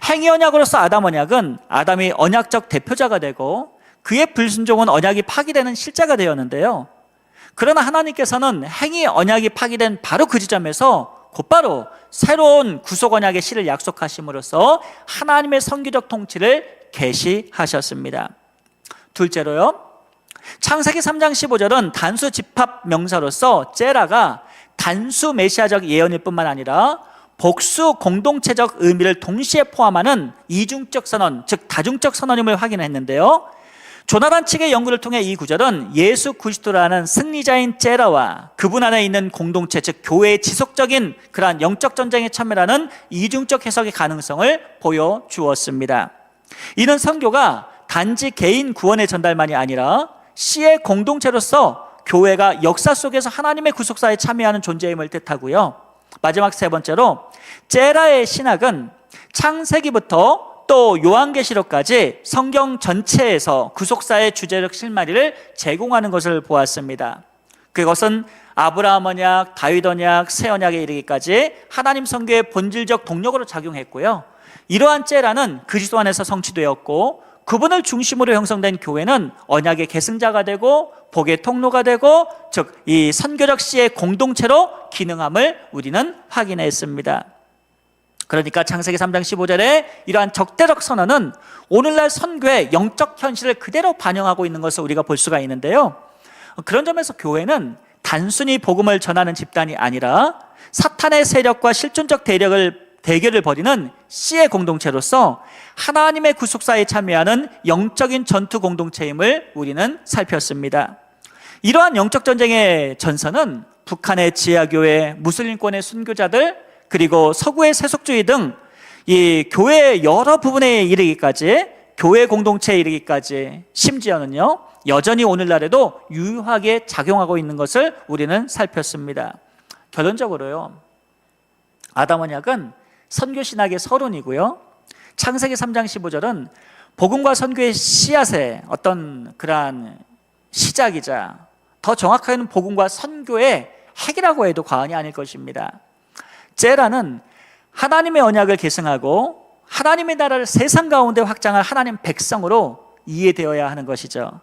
행위 언약으로서 아담 언약은 아담이 언약적 대표자가 되고 그의 불순종은 언약이 파기되는 실자가 되었는데요. 그러나 하나님께서는 행위 언약이 파기된 바로 그 지점에서 곧바로 새로운 구속 언약의 실을 약속하심으로써 하나님의 선교적 통치를 계시하셨습니다. 둘째로요, 창세기 3장 15절은 단수 집합 명사로서 째라가 단수 메시아적 예언일 뿐만 아니라 복수 공동체적 의미를 동시에 포함하는 이중적 선언, 즉 다중적 선언임을 확인했는데요. 조나단 측의 연구를 통해 이 구절은 예수 그리스도라는 승리자인 째라와 그분 안에 있는 공동체, 즉 교회의 지속적인 그러한 영적 전쟁에 참여하는 이중적 해석의 가능성을 보여주었습니다. 이는 선교가 단지 개인 구원의 전달만이 아니라 씨의 공동체로서 교회가 역사 속에서 하나님의 구속사에 참여하는 존재임을 뜻하고요. 마지막 세 번째로 째라의 신학은 창세기부터 또 요한계시록까지 성경 전체에서 구속사의 주제적 실마리를 제공하는 것을 보았습니다. 그것은 아브라함 언약, 다윗 언약, 새 언약에 이르기까지 하나님 선교의 본질적 동력으로 작용했고요. 이러한 째라는 그리스도 안에서 성취되었고 그분을 중심으로 형성된 교회는 언약의 계승자가 되고 복의 통로가 되고, 즉 이 선교적 씨의 공동체로 기능함을 우리는 확인했습니다. 그러니까 창세기 3장 15절에 이러한 적대적 선언은 오늘날 선교의 영적 현실을 그대로 반영하고 있는 것을 우리가 볼 수가 있는데요. 그런 점에서 교회는 단순히 복음을 전하는 집단이 아니라 사탄의 세력과 실존적 대결을 벌이는 씨의 공동체로서 하나님의 구속사에 참여하는 영적인 전투 공동체임을 우리는 살폈습니다. 이러한 영적 전쟁의 전선은 북한의 지하교회, 무슬림권의 순교자들, 그리고 서구의 세속주의 등 이 교회의 여러 부분에 이르기까지, 교회 공동체에 이르기까지, 심지어는요 여전히 오늘날에도 유효하게 작용하고 있는 것을 우리는 살폈습니다. 결론적으로요, 아담 언약은 선교신학의 서론이고요, 창세기 3장 15절은 복음과 선교의 씨앗의 어떤 그러한 시작이자 더 정확하게는 복음과 선교의 핵이라고 해도 과언이 아닐 것입니다. 째라는 하나님의 언약을 계승하고 하나님의 나라를 세상 가운데 확장할 하나님 백성으로 이해되어야 하는 것이죠.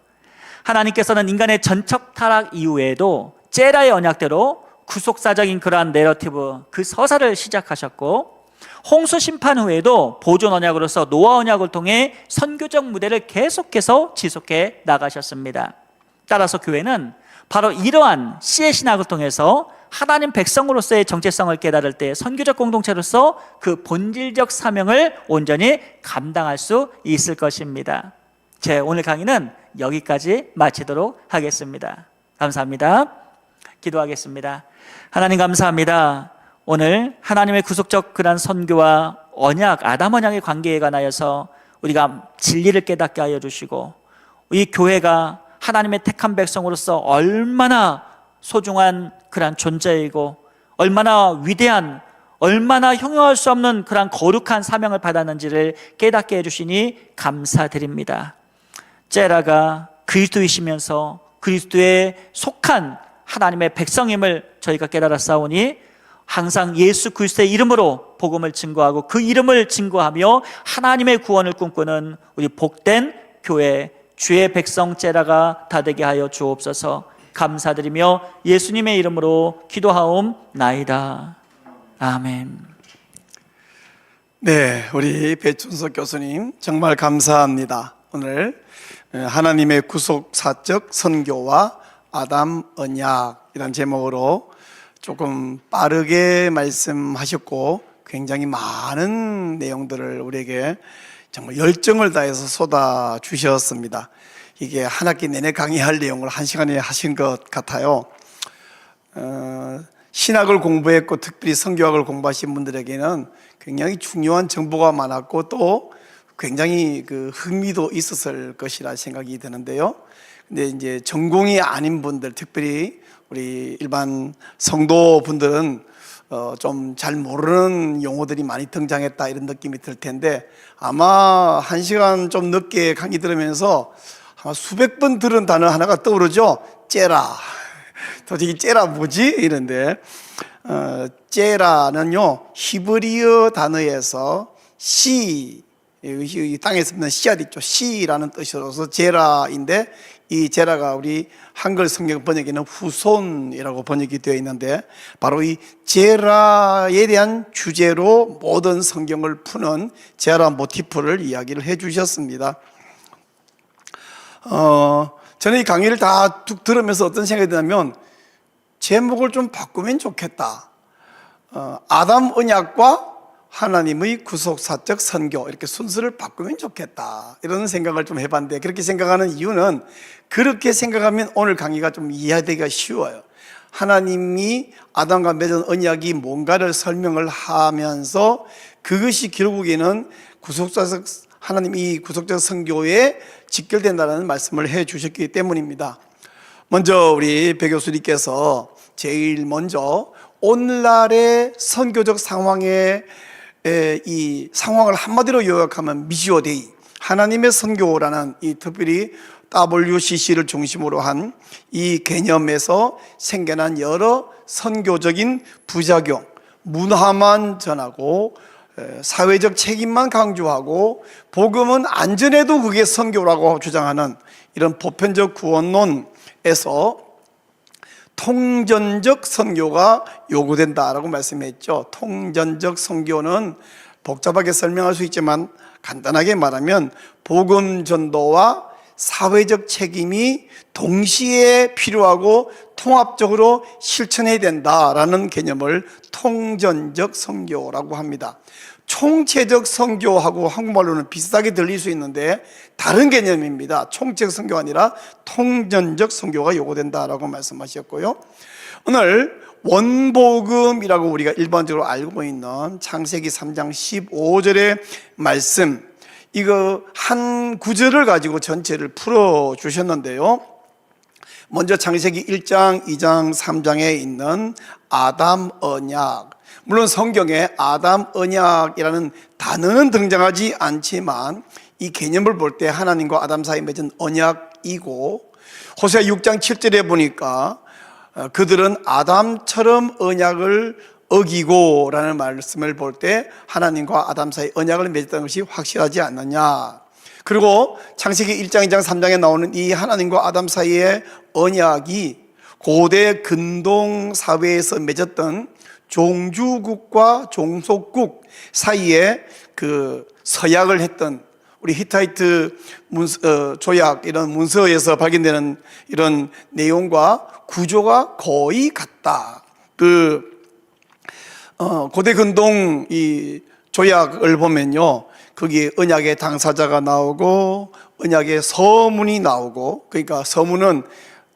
하나님께서는 인간의 전적 타락 이후에도 째라의 언약대로 구속사적인 그러한 내러티브, 그 서사를 시작하셨고, 홍수 심판 후에도 보존 언약으로서 노아 언약을 통해 선교적 무대를 계속해서 지속해 나가셨습니다. 따라서 교회는 바로 이러한 씨의 신학을 통해서 하나님 백성으로서의 정체성을 깨달을 때 선교적 공동체로서 그 본질적 사명을 온전히 감당할 수 있을 것입니다. 제 오늘 강의는 여기까지 마치도록 하겠습니다. 감사합니다. 기도하겠습니다. 하나님 감사합니다. 오늘 하나님의 구속적 그런 선교와 언약, 아담 언약의 관계에 관하여서 우리가 진리를 깨닫게 하여 주시고, 이 교회가 하나님의 택한 백성으로서 얼마나 소중한 그러한 존재이고 얼마나 위대한, 얼마나 형용할 수 없는 그러한 거룩한 사명을 받았는지를 깨닫게 해주시니 감사드립니다. 째라가 그리스도이시면서 그리스도에 속한 하나님의 백성임을 저희가 깨달았사오니 항상 예수 그리스도의 이름으로 복음을 증거하고 그 이름을 증거하며 하나님의 구원을 꿈꾸는 우리 복된 교회, 주의 백성 째라가 다 되게 하여 주옵소서. 감사드리며 예수님의 이름으로 기도하옵나이다. 아멘. 네, 우리 배춘석 교수님 정말 감사합니다. 오늘 하나님의 구속사적 선교와 아담 언약이라는 제목으로 조금 빠르게 말씀하셨고 굉장히 많은 내용들을 우리에게 정말 열정을 다해서 쏟아 주셨습니다. 이게 한 학기 내내 강의할 내용을 한 시간에 하신 것 같아요. 신학을 공부했고 특별히 선교학을 공부하신 분들에게는 굉장히 중요한 정보가 많았고 또 굉장히 흥미도 있었을 것이라 생각이 드는데요. 근데 이제 전공이 아닌 분들, 특별히 우리 일반 성도분들은 좀 잘 모르는 용어들이 많이 등장했다 이런 느낌이 들 텐데 아마 한 시간 좀 늦게 강의 들으면서 아마 수백 번 들은 단어 하나가 떠오르죠. 째라. 도대체 째라 뭐지? 이런데 째라는요 히브리어 단어에서 씨, 이 땅에서 있는 씨앗 있죠. 씨라는 뜻으로서 제라인데 이 제라가 우리 한글 성경 번역에는 후손이라고 번역이 되어 있는데 바로 이 제라에 대한 주제로 모든 성경을 푸는 제라 모티프를 이야기를 해 주셨습니다. 저는 이 강의를 다 쭉 들으면서 어떤 생각이 드냐면 제목을 좀 바꾸면 좋겠다. 아담 언약과 하나님의 구속사적 선교 이렇게 순서를 바꾸면 좋겠다 이런 생각을 좀 해봤는데 그렇게 생각하는 이유는 그렇게 생각하면 오늘 강의가 좀 이해되기가 쉬워요. 하나님이 아담과 맺은 언약이 뭔가를 설명을 하면서 그것이 결국에는 하나님이 구속적 선교에 직결된다는 말씀을 해 주셨기 때문입니다. 먼저 우리 배 교수님께서 제일 먼저 오늘날의 선교적 상황에 이 상황을 한마디로 요약하면 미시오 데이, 하나님의 선교라는 이 특별히 WCC를 중심으로 한 이 개념에서 생겨난 여러 선교적인 부작용, 문화만 전하고 사회적 책임만 강조하고 복음은 안전해도 그게 선교라고 주장하는 이런 보편적 구원론에서 통전적 선교가 요구된다라고 말씀했죠. 통전적 선교는 복잡하게 설명할 수 있지만 간단하게 말하면 복음 전도와 사회적 책임이 동시에 필요하고 통합적으로 실천해야 된다라는 개념을 통전적 선교라고 합니다. 총체적 선교하고 한국말로는 비슷하게 들릴 수 있는데 다른 개념입니다. 총체적 선교가 아니라 통전적 선교가 요구된다라고 말씀하셨고요. 오늘 원복음이라고 우리가 일반적으로 알고 있는 창세기 3장 15절의 말씀, 이거 한 구절을 가지고 전체를 풀어주셨는데요. 먼저 창세기 1장, 2장, 3장에 있는 아담 언약, 물론 성경에 아담 언약이라는 단어는 등장하지 않지만 이 개념을 볼 때 하나님과 아담 사이에 맺은 언약이고, 호세아 6장 7절에 보니까 그들은 아담처럼 언약을 어기고 라는 말씀을 볼 때 하나님과 아담 사이 언약을 맺었다는 것이 확실하지 않느냐. 그리고 창세기 1장, 2장, 3장에 나오는 이 하나님과 아담 사이의 언약이 고대 근동 사회에서 맺었던 종주국과 종속국 사이에 그 서약을 했던 우리 히타이트 조약 이런 문서에서 발견되는 이런 내용과 구조가 거의 같다. 고대 근동 이 조약을 보면요, 거기에 언약의 당사자가 나오고 언약의 서문이 나오고, 그러니까 서문은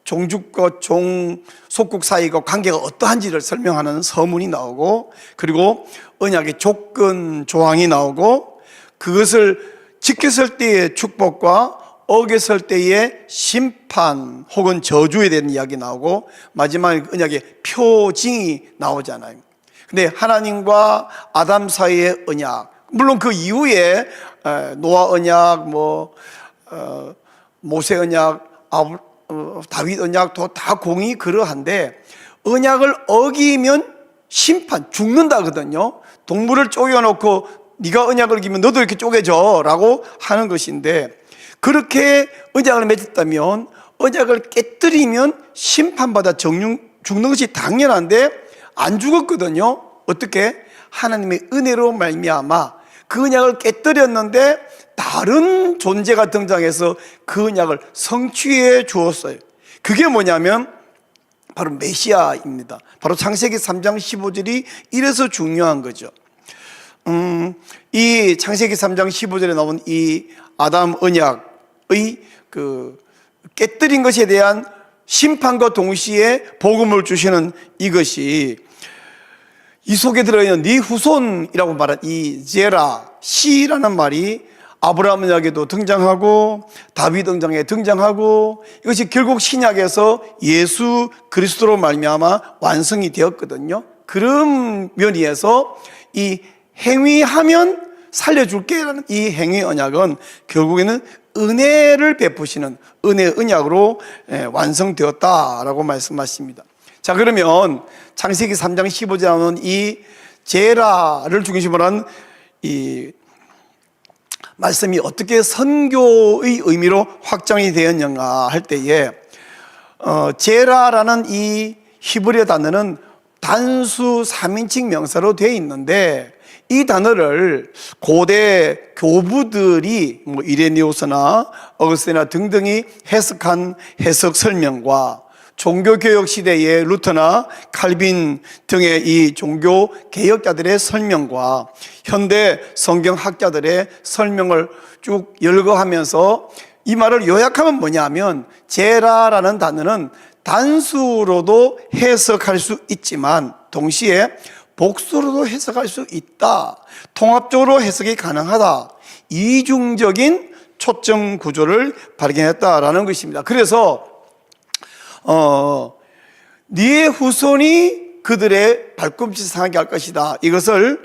종주국과 종속국 사이가 관계가 어떠한지를 설명하는 서문이 나오고, 그리고 언약의 조건 조항이 나오고, 그것을 지켰을 때의 축복과 어겼을 때의 심판 혹은 저주에 대한 이야기 나오고, 마지막에 언약의 표징이 나오잖아요. 근데 하나님과 아담 사이의 언약, 물론 그 이후에 노아 언약, 모세 언약, 다윗 언약도 다 공이 그러한데, 언약을 어기면 심판, 죽는다거든요. 동물을 쪼개놓고 네가 언약을 어기면 너도 이렇게 쪼개져 라고 하는 것인데, 그렇게 언약을 맺었다면 언약을 깨뜨리면 심판받아 죽는 것이 당연한데 안 죽었거든요. 어떻게? 하나님의 은혜로 말미암아 그 언약을 깨뜨렸는데 다른 존재가 등장해서 그 언약을 성취해 주었어요. 그게 뭐냐면 바로 메시아입니다. 바로 창세기 3장 15절이 이래서 중요한 거죠. 이 창세기 3장 15절에 나온 이 아담 언약의 그 깨뜨린 것에 대한 심판과 동시에 복음을 주시는 이것이 이 속에 들어있는 네 후손이라고 말한 이 제라, 시라는 말이 아브라함 언약에도 등장하고 다윗 언약에 등장하고 이것이 결국 신약에서 예수 그리스도로 말미암아 완성이 되었거든요. 그런 면에서 이 행위하면 살려줄게라는 이 행위 언약은 결국에는 은혜를 베푸시는 은혜 언약으로 완성되었다라고 말씀하십니다. 자, 그러면 창세기 3장 15절에 나오는 이 제라를 중심으로 한 이 말씀이 어떻게 선교의 의미로 확장이 되었는가 할 때에 제라라는 이 히브리어 단어는 단수 3인칭 명사로 되어 있는데 이 단어를 고대 교부들이 뭐 이레니오스나 어거스티나 등등이 해석한 해석 설명과 종교개혁 시대의 루터나 칼빈 등의 이 종교개혁자들의 설명과 현대 성경학자들의 설명을 쭉 열거하면서 이 말을 요약하면 뭐냐면 제라라는 단어는 단수로도 해석할 수 있지만 동시에 복수로도 해석할 수 있다. 통합적으로 해석이 가능하다. 이중적인 초점 구조를 발견했다라는 것입니다. 그래서 네 후손이 그들의 발꿈치 상하게 할 것이다. 이것을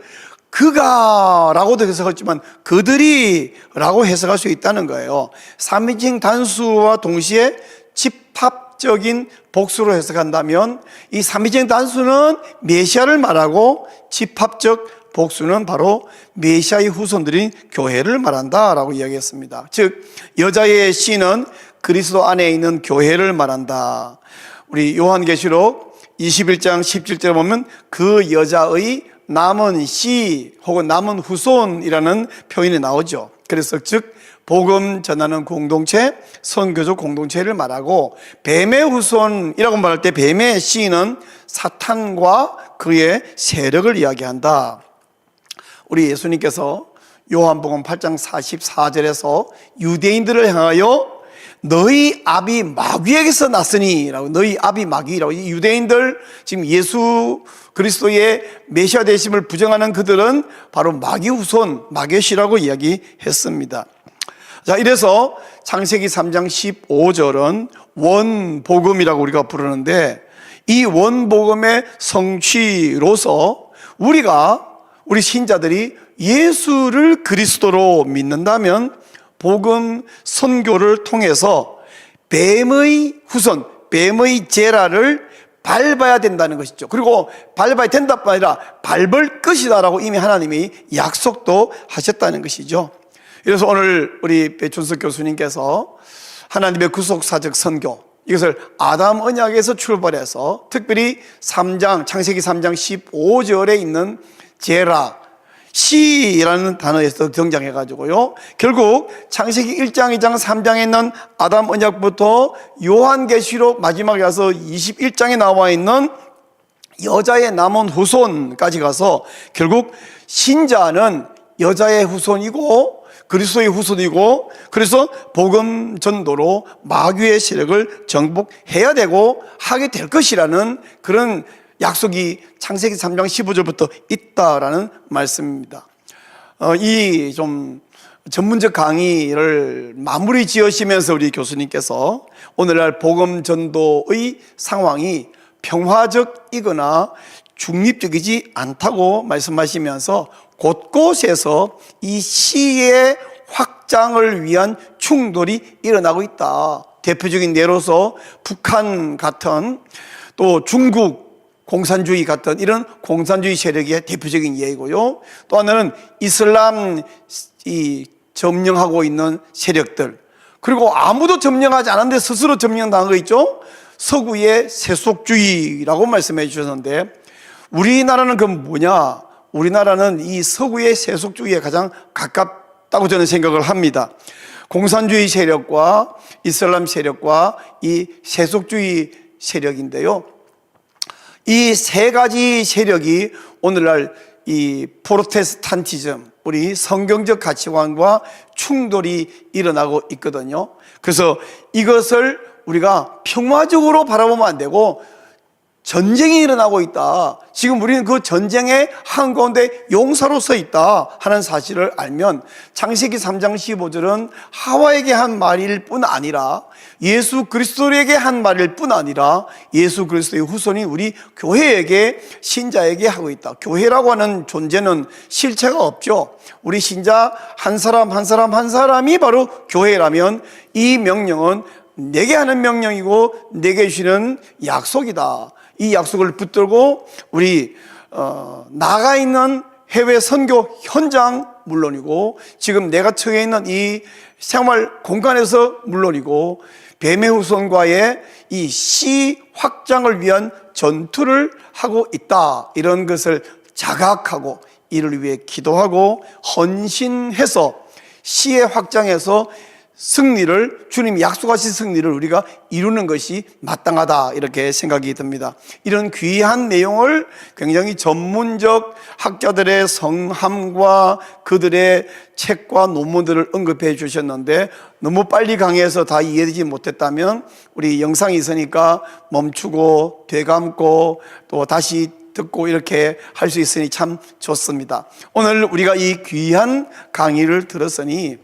그가라고도 해석했지만 그들이라고 해석할 수 있다는 거예요. 3인칭 단수와 동시에 집합적인 복수로 해석한다면 이 3인칭 단수는 메시아를 말하고 집합적 복수는 바로 메시아의 후손들인 교회를 말한다라고 이야기했습니다. 즉 여자의 씨는 그리스도 안에 있는 교회를 말한다. 우리 요한계시록 21장 17절에 보면 그 여자의 남은 씨 혹은 남은 후손이라는 표현이 나오죠. 그래서 즉 복음 전하는 공동체, 선교적 공동체를 말하고 뱀의 후손이라고 말할 때 뱀의 씨는 사탄과 그의 세력을 이야기한다. 우리 예수님께서 요한복음 8장 44절에서 유대인들을 향하여 너희 아비 마귀에게서 났으니 라고, 너희 아비 마귀라고, 이 유대인들 지금 예수 그리스도의 메시아 되심을 부정하는 그들은 바로 마귀 후손, 마귀씨라고 이야기했습니다. 자, 이래서 창세기 3장 15절은 원복음이라고 우리가 부르는데 이 원복음의 성취로서 우리 신자들이 예수를 그리스도로 믿는다면 복음 선교를 통해서 뱀의 후손, 뱀의 제라를 밟아야 된다는 것이죠. 그리고 밟아야 된다뿐 아니라 밟을 것이다라고 이미 하나님이 약속도 하셨다는 것이죠. 그래서 오늘 우리 배춘석 교수님께서 하나님의 구속사적 선교, 이것을 아담 언약에서 출발해서 특별히 창세기 3장 15절에 있는 제라, 시라는 단어에서 등장해가지고요. 결국 창세기 1장, 2장, 3장에 있는 아담 언약부터 요한계시록 마지막에 가서 21장에 나와 있는 여자의 남은 후손까지 가서 결국 신자는 여자의 후손이고 그리스도의 후손이고 그래서 복음 전도로 마귀의 세력을 정복해야 되고 하게 될 것이라는 그런 약속이 창세기 3장 15절부터 있다라는 말씀입니다. 이 좀 전문적 강의를 마무리 지으시면서 우리 교수님께서 오늘날 복음 전도의 상황이 평화적이거나 중립적이지 않다고 말씀하시면서 곳곳에서 이 시의 확장을 위한 충돌이 일어나고 있다. 대표적인 예로서 북한 같은 또 중국 공산주의 같은 이런 공산주의 세력의 대표적인 예이고요. 또 하나는 이슬람 점령하고 있는 세력들, 그리고 아무도 점령하지 않았는데 스스로 점령당한 거 있죠? 서구의 세속주의라고 말씀해 주셨는데, 우리나라는 그럼 뭐냐? 우리나라는 이 서구의 세속주의에 가장 가깝다고 저는 생각을 합니다. 공산주의 세력과 이슬람 세력과 이 세속주의 세력인데요. 이 세 가지 세력이 오늘날 이 프로테스탄티즘, 우리 성경적 가치관과 충돌이 일어나고 있거든요. 그래서 이것을 우리가 평화적으로 바라보면 안 되고, 전쟁이 일어나고 있다, 지금 우리는 그 전쟁의 한가운데 용사로서 있다 하는 사실을 알면, 창세기 3장 15절은 하와에게 한 말일 뿐 아니라 예수 그리스도에게 한 말일 뿐 아니라 예수 그리스도의 후손이 우리 교회에게, 신자에게 하고 있다. 교회라고 하는 존재는 실체가 없죠. 우리 신자 한 사람 한 사람 한 사람이 바로 교회라면, 이 명령은 내게 하는 명령이고 내게 주시는 약속이다. 이 약속을 붙들고 우리 나가 있는 해외 선교 현장 물론이고, 지금 내가 처해 있는 이 생활 공간에서 물론이고, 뱀의 후손과의 이 씨 확장을 위한 전투를 하고 있다, 이런 것을 자각하고 이를 위해 기도하고 헌신해서 씨의 확장에서 승리를, 주님이 약속하신 승리를 우리가 이루는 것이 마땅하다, 이렇게 생각이 듭니다. 이런 귀한 내용을 굉장히 전문적 학자들의 성함과 그들의 책과 논문들을 언급해 주셨는데, 너무 빨리 강의해서 다 이해되지 못했다면 우리 영상이 있으니까 멈추고 되감고 또 다시 듣고 이렇게 할 수 있으니 참 좋습니다. 오늘 우리가 이 귀한 강의를 들었으니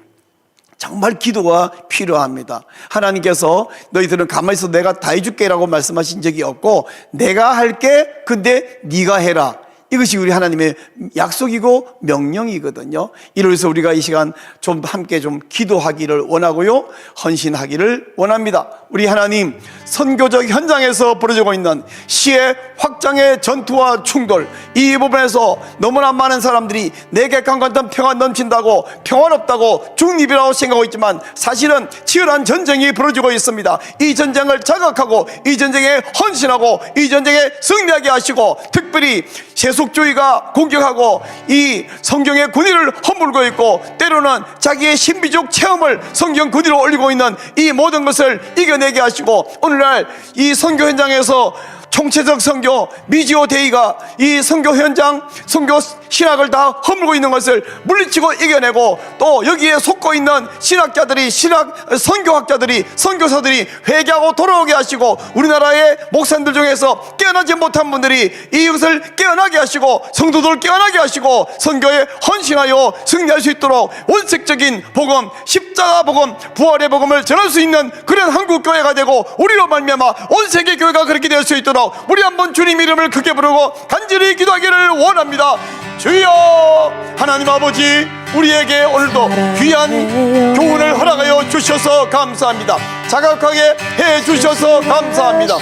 정말 기도가 필요합니다. 하나님께서 너희들은 가만히 있어 내가 다 해줄게 라고 말씀하신 적이 없고, 내가 할게 근데 네가 해라, 이것이 우리 하나님의 약속이고 명령이거든요. 이로해서 우리가 이 시간 좀 함께 좀 기도하기를 원하고요, 헌신하기를 원합니다. 우리 하나님, 선교적 현장에서 벌어지고 있는 시의 확장의 전투와 충돌, 이 부분에서 너무나 많은 사람들이 내게 강건한 평화 넘친다고, 평화롭다고, 중립이라고 생각하고 있지만 사실은 치열한 전쟁이 벌어지고 있습니다. 이 전쟁을 자각하고 이 전쟁에 헌신하고 이 전쟁에 승리하게 하시고, 특별히 세속주의가 공격하고 이 성경의 권위를 허물고 있고, 때로는 자기의 신비적 체험을 성경 권위로 올리고 있는 이 모든 것을 이겨내게 하시고, 오늘날 이 선교 현장에서 총체적 선교, 미지오 데이가 이 선교 현장, 선교 신학을 다 허물고 있는 것을 물리치고 이겨내고, 또 여기에 속고 있는 신학자들이, 선교학자들이, 선교사들이 회개하고 돌아오게 하시고, 우리나라의 목사님들 중에서 깨어나지 못한 분들이 이것을 깨어나게 하시고, 성도들을 깨어나게 하시고, 선교에 헌신하여 승리할 수 있도록 원색적인 복음, 십자가 복음, 부활의 복음을 전할 수 있는 그런 한국교회가 되고, 우리로 말미암아 온 세계 교회가 그렇게 될 수 있도록 우리 한번 주님 이름을 크게 부르고 간절히 기도하기를 원합니다. 주여, 하나님 아버지, 우리에게 오늘도 귀한 교훈을 허락하여 주셔서 감사합니다. 자각하게 해 주셔서 감사합니다.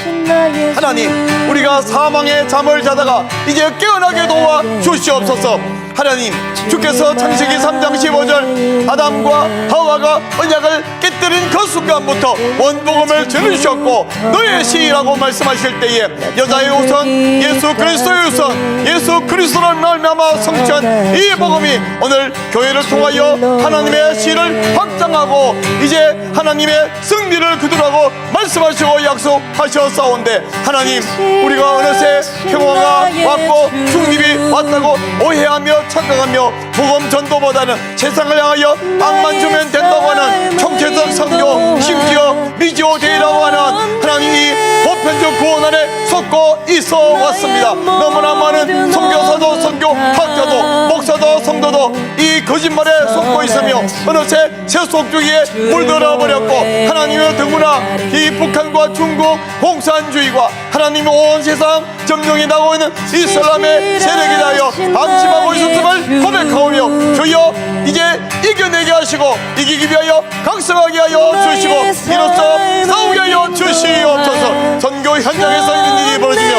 하나님, 우리가 사망의 잠을 자다가 이제 깨어나게 도와 주시옵소서. 하나님, 주께서 창세기 3장 15절 아담과 하와가 언약을 깨뜨린 그 순간부터 원복음을 전해주셨고, 너의 시라고 말씀하실 때에 여자의 우선, 예수 그리스도의 우선, 예수 그리스도를 말미암아 성취한 이 복음이 오늘 교회를 통하여 하나님의 시를 확장하고 이제 하나님의 승리를 그들하고 말씀하시고 약속하셨사온데, 하나님, 우리가 어느새 평화가 왔고 중립이 왔다고 오해하며 착각하며 복음 전도보다는 세상을 향하여 빵만 주면 된다고 하는 총체적 선교, 심지어 미지오 데이라고 하는 하나님이 보편적 구원 안에 속고 있어 왔습니다. 너무나 많은 선교사도, 선교학자도, 목사도, 성도도 이 거짓말에 속고 있으며 어느새 세속주의에 물들어 버렸고, 하나님의 더구나 이 북한과 중국 공산주의와 하나님의 온 세상 점령이 나고 있는 이슬람의 세력에 대하여 방심하고 있었음을 고백하오며, 주여 이제 이겨내게 하시고 이기기 위하여 강성하게 하여 주시고 이로써 싸우게 하여 주시옵소서. 선교 현장에서 이런 일이 벌어지며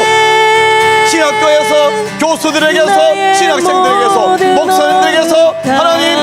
신학교에서, 교수들에게서, 신학생들에게서, 목사님들에게서, 하나님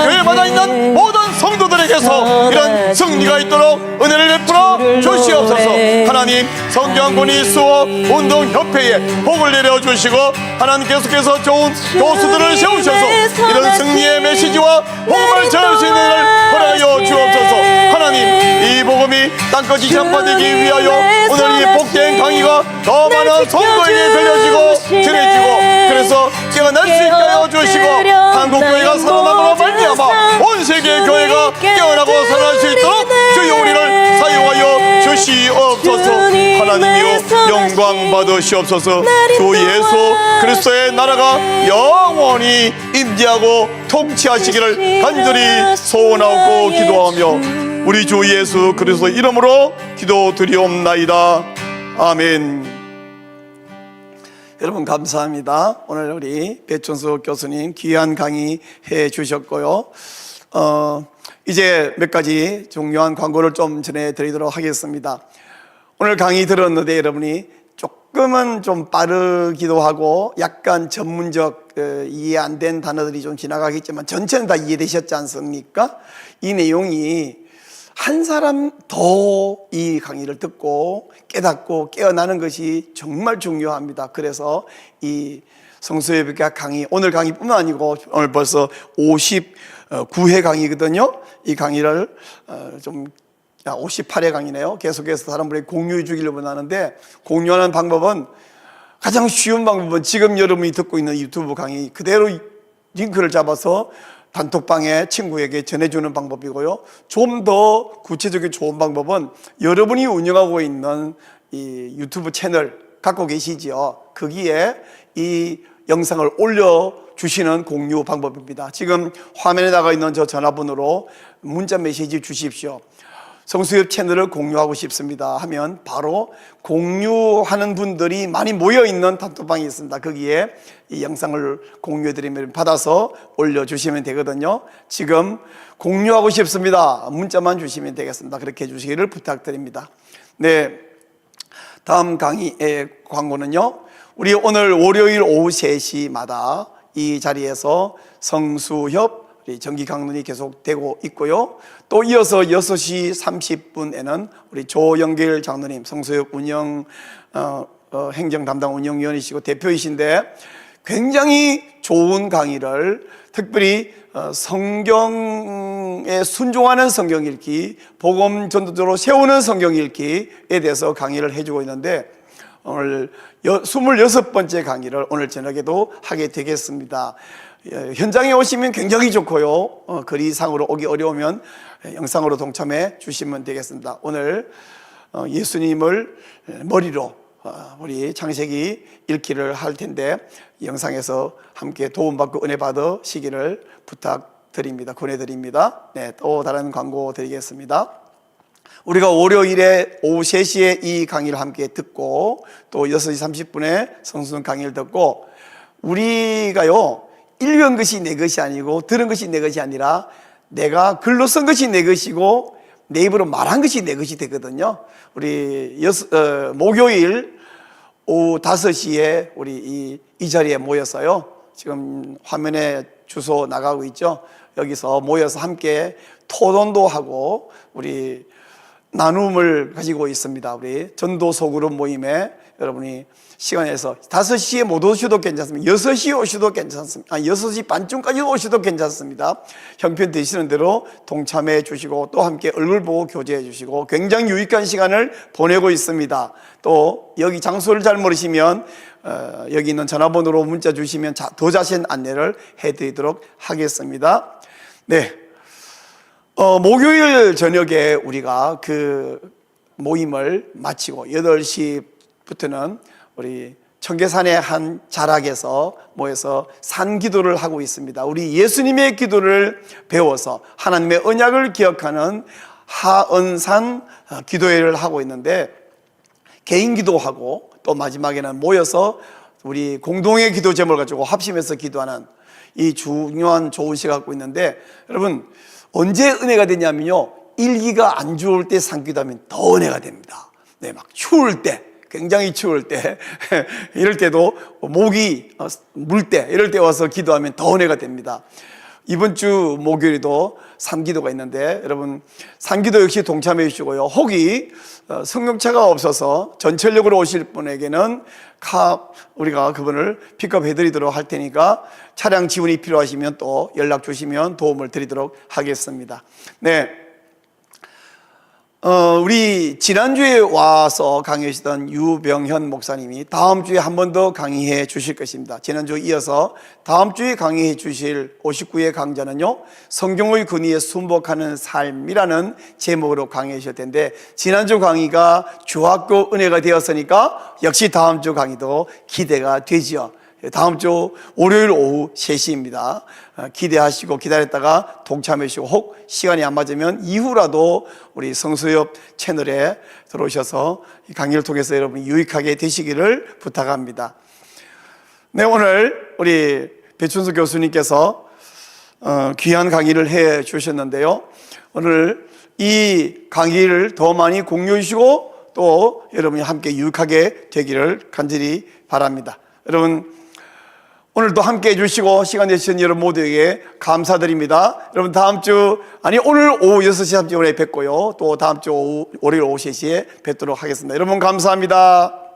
교회마다 있는 모든 성도들에게 우리에게서 이런 승리가 있도록 은혜를 베풀어 주시옵소서. 하나님, 성경권위 수업 운동협회에 복을 내려주시고 하나님 계속해서 좋은 교수들을 세우셔서 이런 승리의 메시지와 복음을 전할 수 있는 일을 허락하여 주옵소서. 하나님, 이 복음이 땅끝이 전파되기 위하여 오늘 이 복된 강의가 더 많은 성도에게 들려지고 전해지고 그래서 깨어날 수 있게 하여 주시고 한국교회가 살아남으로 말미암아 온 세계 교회가 깨어나고 살아날 수 있도록 주여 우리를 사용하여 주시옵소서. 하나님이여 영광 받으시옵소서. 주 예수 그리스도의 나라가 영원히 임재하고 통치하시기를 간절히 소원하고 기도하며 우리 주 예수 그리스도 이름으로 기도드리옵나이다. 아멘. 여러분 감사합니다. 오늘 우리 배천수 교수님 귀한 강의 해 주셨고요. 이제 몇 가지 중요한 광고를 좀 전해드리도록 하겠습니다. 오늘 강의 들었는데 여러분이 조금은 좀 빠르기도 하고 약간 전문적 이해 안 된 단어들이 좀 지나가겠지만 전체는 다 이해되셨지 않습니까? 이 내용이 한 사람 더 이 강의를 듣고 깨닫고 깨어나는 것이 정말 중요합니다. 그래서 이 성수예배가 강의, 오늘 강의뿐만 아니고 오늘 벌써 59회 강의거든요. 이 강의를 58회 강의네요. 계속해서 다른 분에게 공유해 주기를 원하는데, 공유하는 방법은 가장 쉬운 방법은 지금 여러분이 듣고 있는 유튜브 강의 그대로 링크를 잡아서 단톡방에 친구에게 전해주는 방법이고요. 좀 더 구체적인 좋은 방법은 여러분이 운영하고 있는 이 유튜브 채널 갖고 계시지요. 거기에 이 영상을 올려주시는 공유 방법입니다. 지금 화면에 나가 있는 저 전화번호로 문자 메시지 주십시오. 성수협 채널을 공유하고 싶습니다 하면 바로 공유하는 분들이 많이 모여있는 단톡방이 있습니다. 거기에 이 영상을 공유해드리면 받아서 올려주시면 되거든요. 지금 공유하고 싶습니다 문자만 주시면 되겠습니다. 그렇게 해주시기를 부탁드립니다. 네, 다음 강의의 광고는요, 우리 오늘 월요일 오후 3시마다 이 자리에서 성수협 정기 강론이 계속되고 있고요. 또 이어서 6시 30분에는 우리 조영길 장로님, 성수협 운영 행정 담당 운영위원이시고 대표이신데 굉장히 좋은 강의를, 특별히 성경에 순종하는 성경 읽기, 복음 전도자로 세우는 성경 읽기에 대해서 강의를 해주고 있는데, 오늘 26번째 강의를 오늘 저녁에도 하게 되겠습니다. 현장에 오시면 굉장히 좋고요. 거리상으로 오기 어려우면 영상으로 동참해 주시면 되겠습니다. 오늘 예수님을 머리로 우리 창세기 읽기를 할 텐데 영상에서 함께 도움받고 은혜 받으시기를 부탁드립니다. 권해드립니다. 네, 또 다른 광고 드리겠습니다. 우리가 월요일에 오후 3시에 이 강의를 함께 듣고 또 6시 30분에 성수는 강의를 듣고, 우리가요 읽은 것이 내 것이 아니고 들은 것이 내 것이 아니라 내가 글로 쓴 것이 내 것이고 내 입으로 말한 것이 내 것이 되거든요. 우리 목요일 오후 5시에 우리 이 자리에 모여서요, 지금 화면에 주소 나가고 있죠. 여기서 모여서 함께 토론도 하고 우리 나눔을 가지고 있습니다. 우리 전도 소그룹 모임에 여러분이 시간에서 5시에 못 오셔도 괜찮습니다. 6시에 오셔도 괜찮습니다. 6시 반쯤까지 오셔도 괜찮습니다. 형편 되시는 대로 동참해 주시고 또 함께 얼굴 보고 교제해 주시고 굉장히 유익한 시간을 보내고 있습니다. 또 여기 장소를 잘 모르시면 여기 있는 전화번호로 문자 주시면 더 자세한 안내를 해드리도록 하겠습니다. 네, 목요일 저녁에 우리가 그 모임을 마치고 8시부터는 우리 청계산의 한 자락에서 모여서 산기도를 하고 있습니다. 우리 예수님의 기도를 배워서 하나님의 언약을 기억하는 하은산 기도회를 하고 있는데, 개인 기도하고 또 마지막에는 모여서 우리 공동의 기도 제목을 가지고 합심해서 기도하는 이 중요한 좋은 시간 갖고 있는데, 여러분 언제 은혜가 되냐면요, 일기가 안 좋을 때 산기도하면 더 은혜가 됩니다. 네, 막 추울 때, 굉장히 추울 때 이럴 때도 목이 물 때 이럴 때 와서 기도하면 더 은혜가 됩니다. 이번 주 목요일에도 산기도가 있는데 여러분 산기도 역시 동참해 주시고요. 혹이 승용차가 없어서 전철역으로 오실 분에게는 우리가 그분을 픽업해 드리도록 할 테니까 차량 지원이 필요하시면 또 연락 주시면 도움을 드리도록 하겠습니다. 네. 우리 지난주에 와서 강의하시던 유병현 목사님이 다음 주에 한 번 더 강의해 주실 것입니다. 지난주 이어서 다음 주에 강의해 주실 59회 강좌는요, 성경의 근위에 순복하는 삶이라는 제목으로 강의해 주실 텐데, 지난주 강의가 주왔고 은혜가 되었으니까 역시 다음 주 강의도 기대가 되지요. 다음 주 월요일 오후 3시입니다. 기대하시고 기다렸다가 동참해 주시고, 혹 시간이 안 맞으면 이후라도 우리 성수협 채널에 들어오셔서 이 강의를 통해서 여러분이 유익하게 되시기를 부탁합니다. 네, 오늘 우리 배춘수 교수님께서 귀한 강의를 해 주셨는데요. 오늘 이 강의를 더 많이 공유해 주시고 또 여러분이 함께 유익하게 되기를 간절히 바랍니다. 여러분, 오늘도 함께 해주시고 시간 내주신 여러분 모두에게 감사드립니다. 여러분 오늘 오후 6시 30분에 뵙고요. 또 다음 주 월요일 오후 3시에 뵙도록 하겠습니다. 여러분 감사합니다.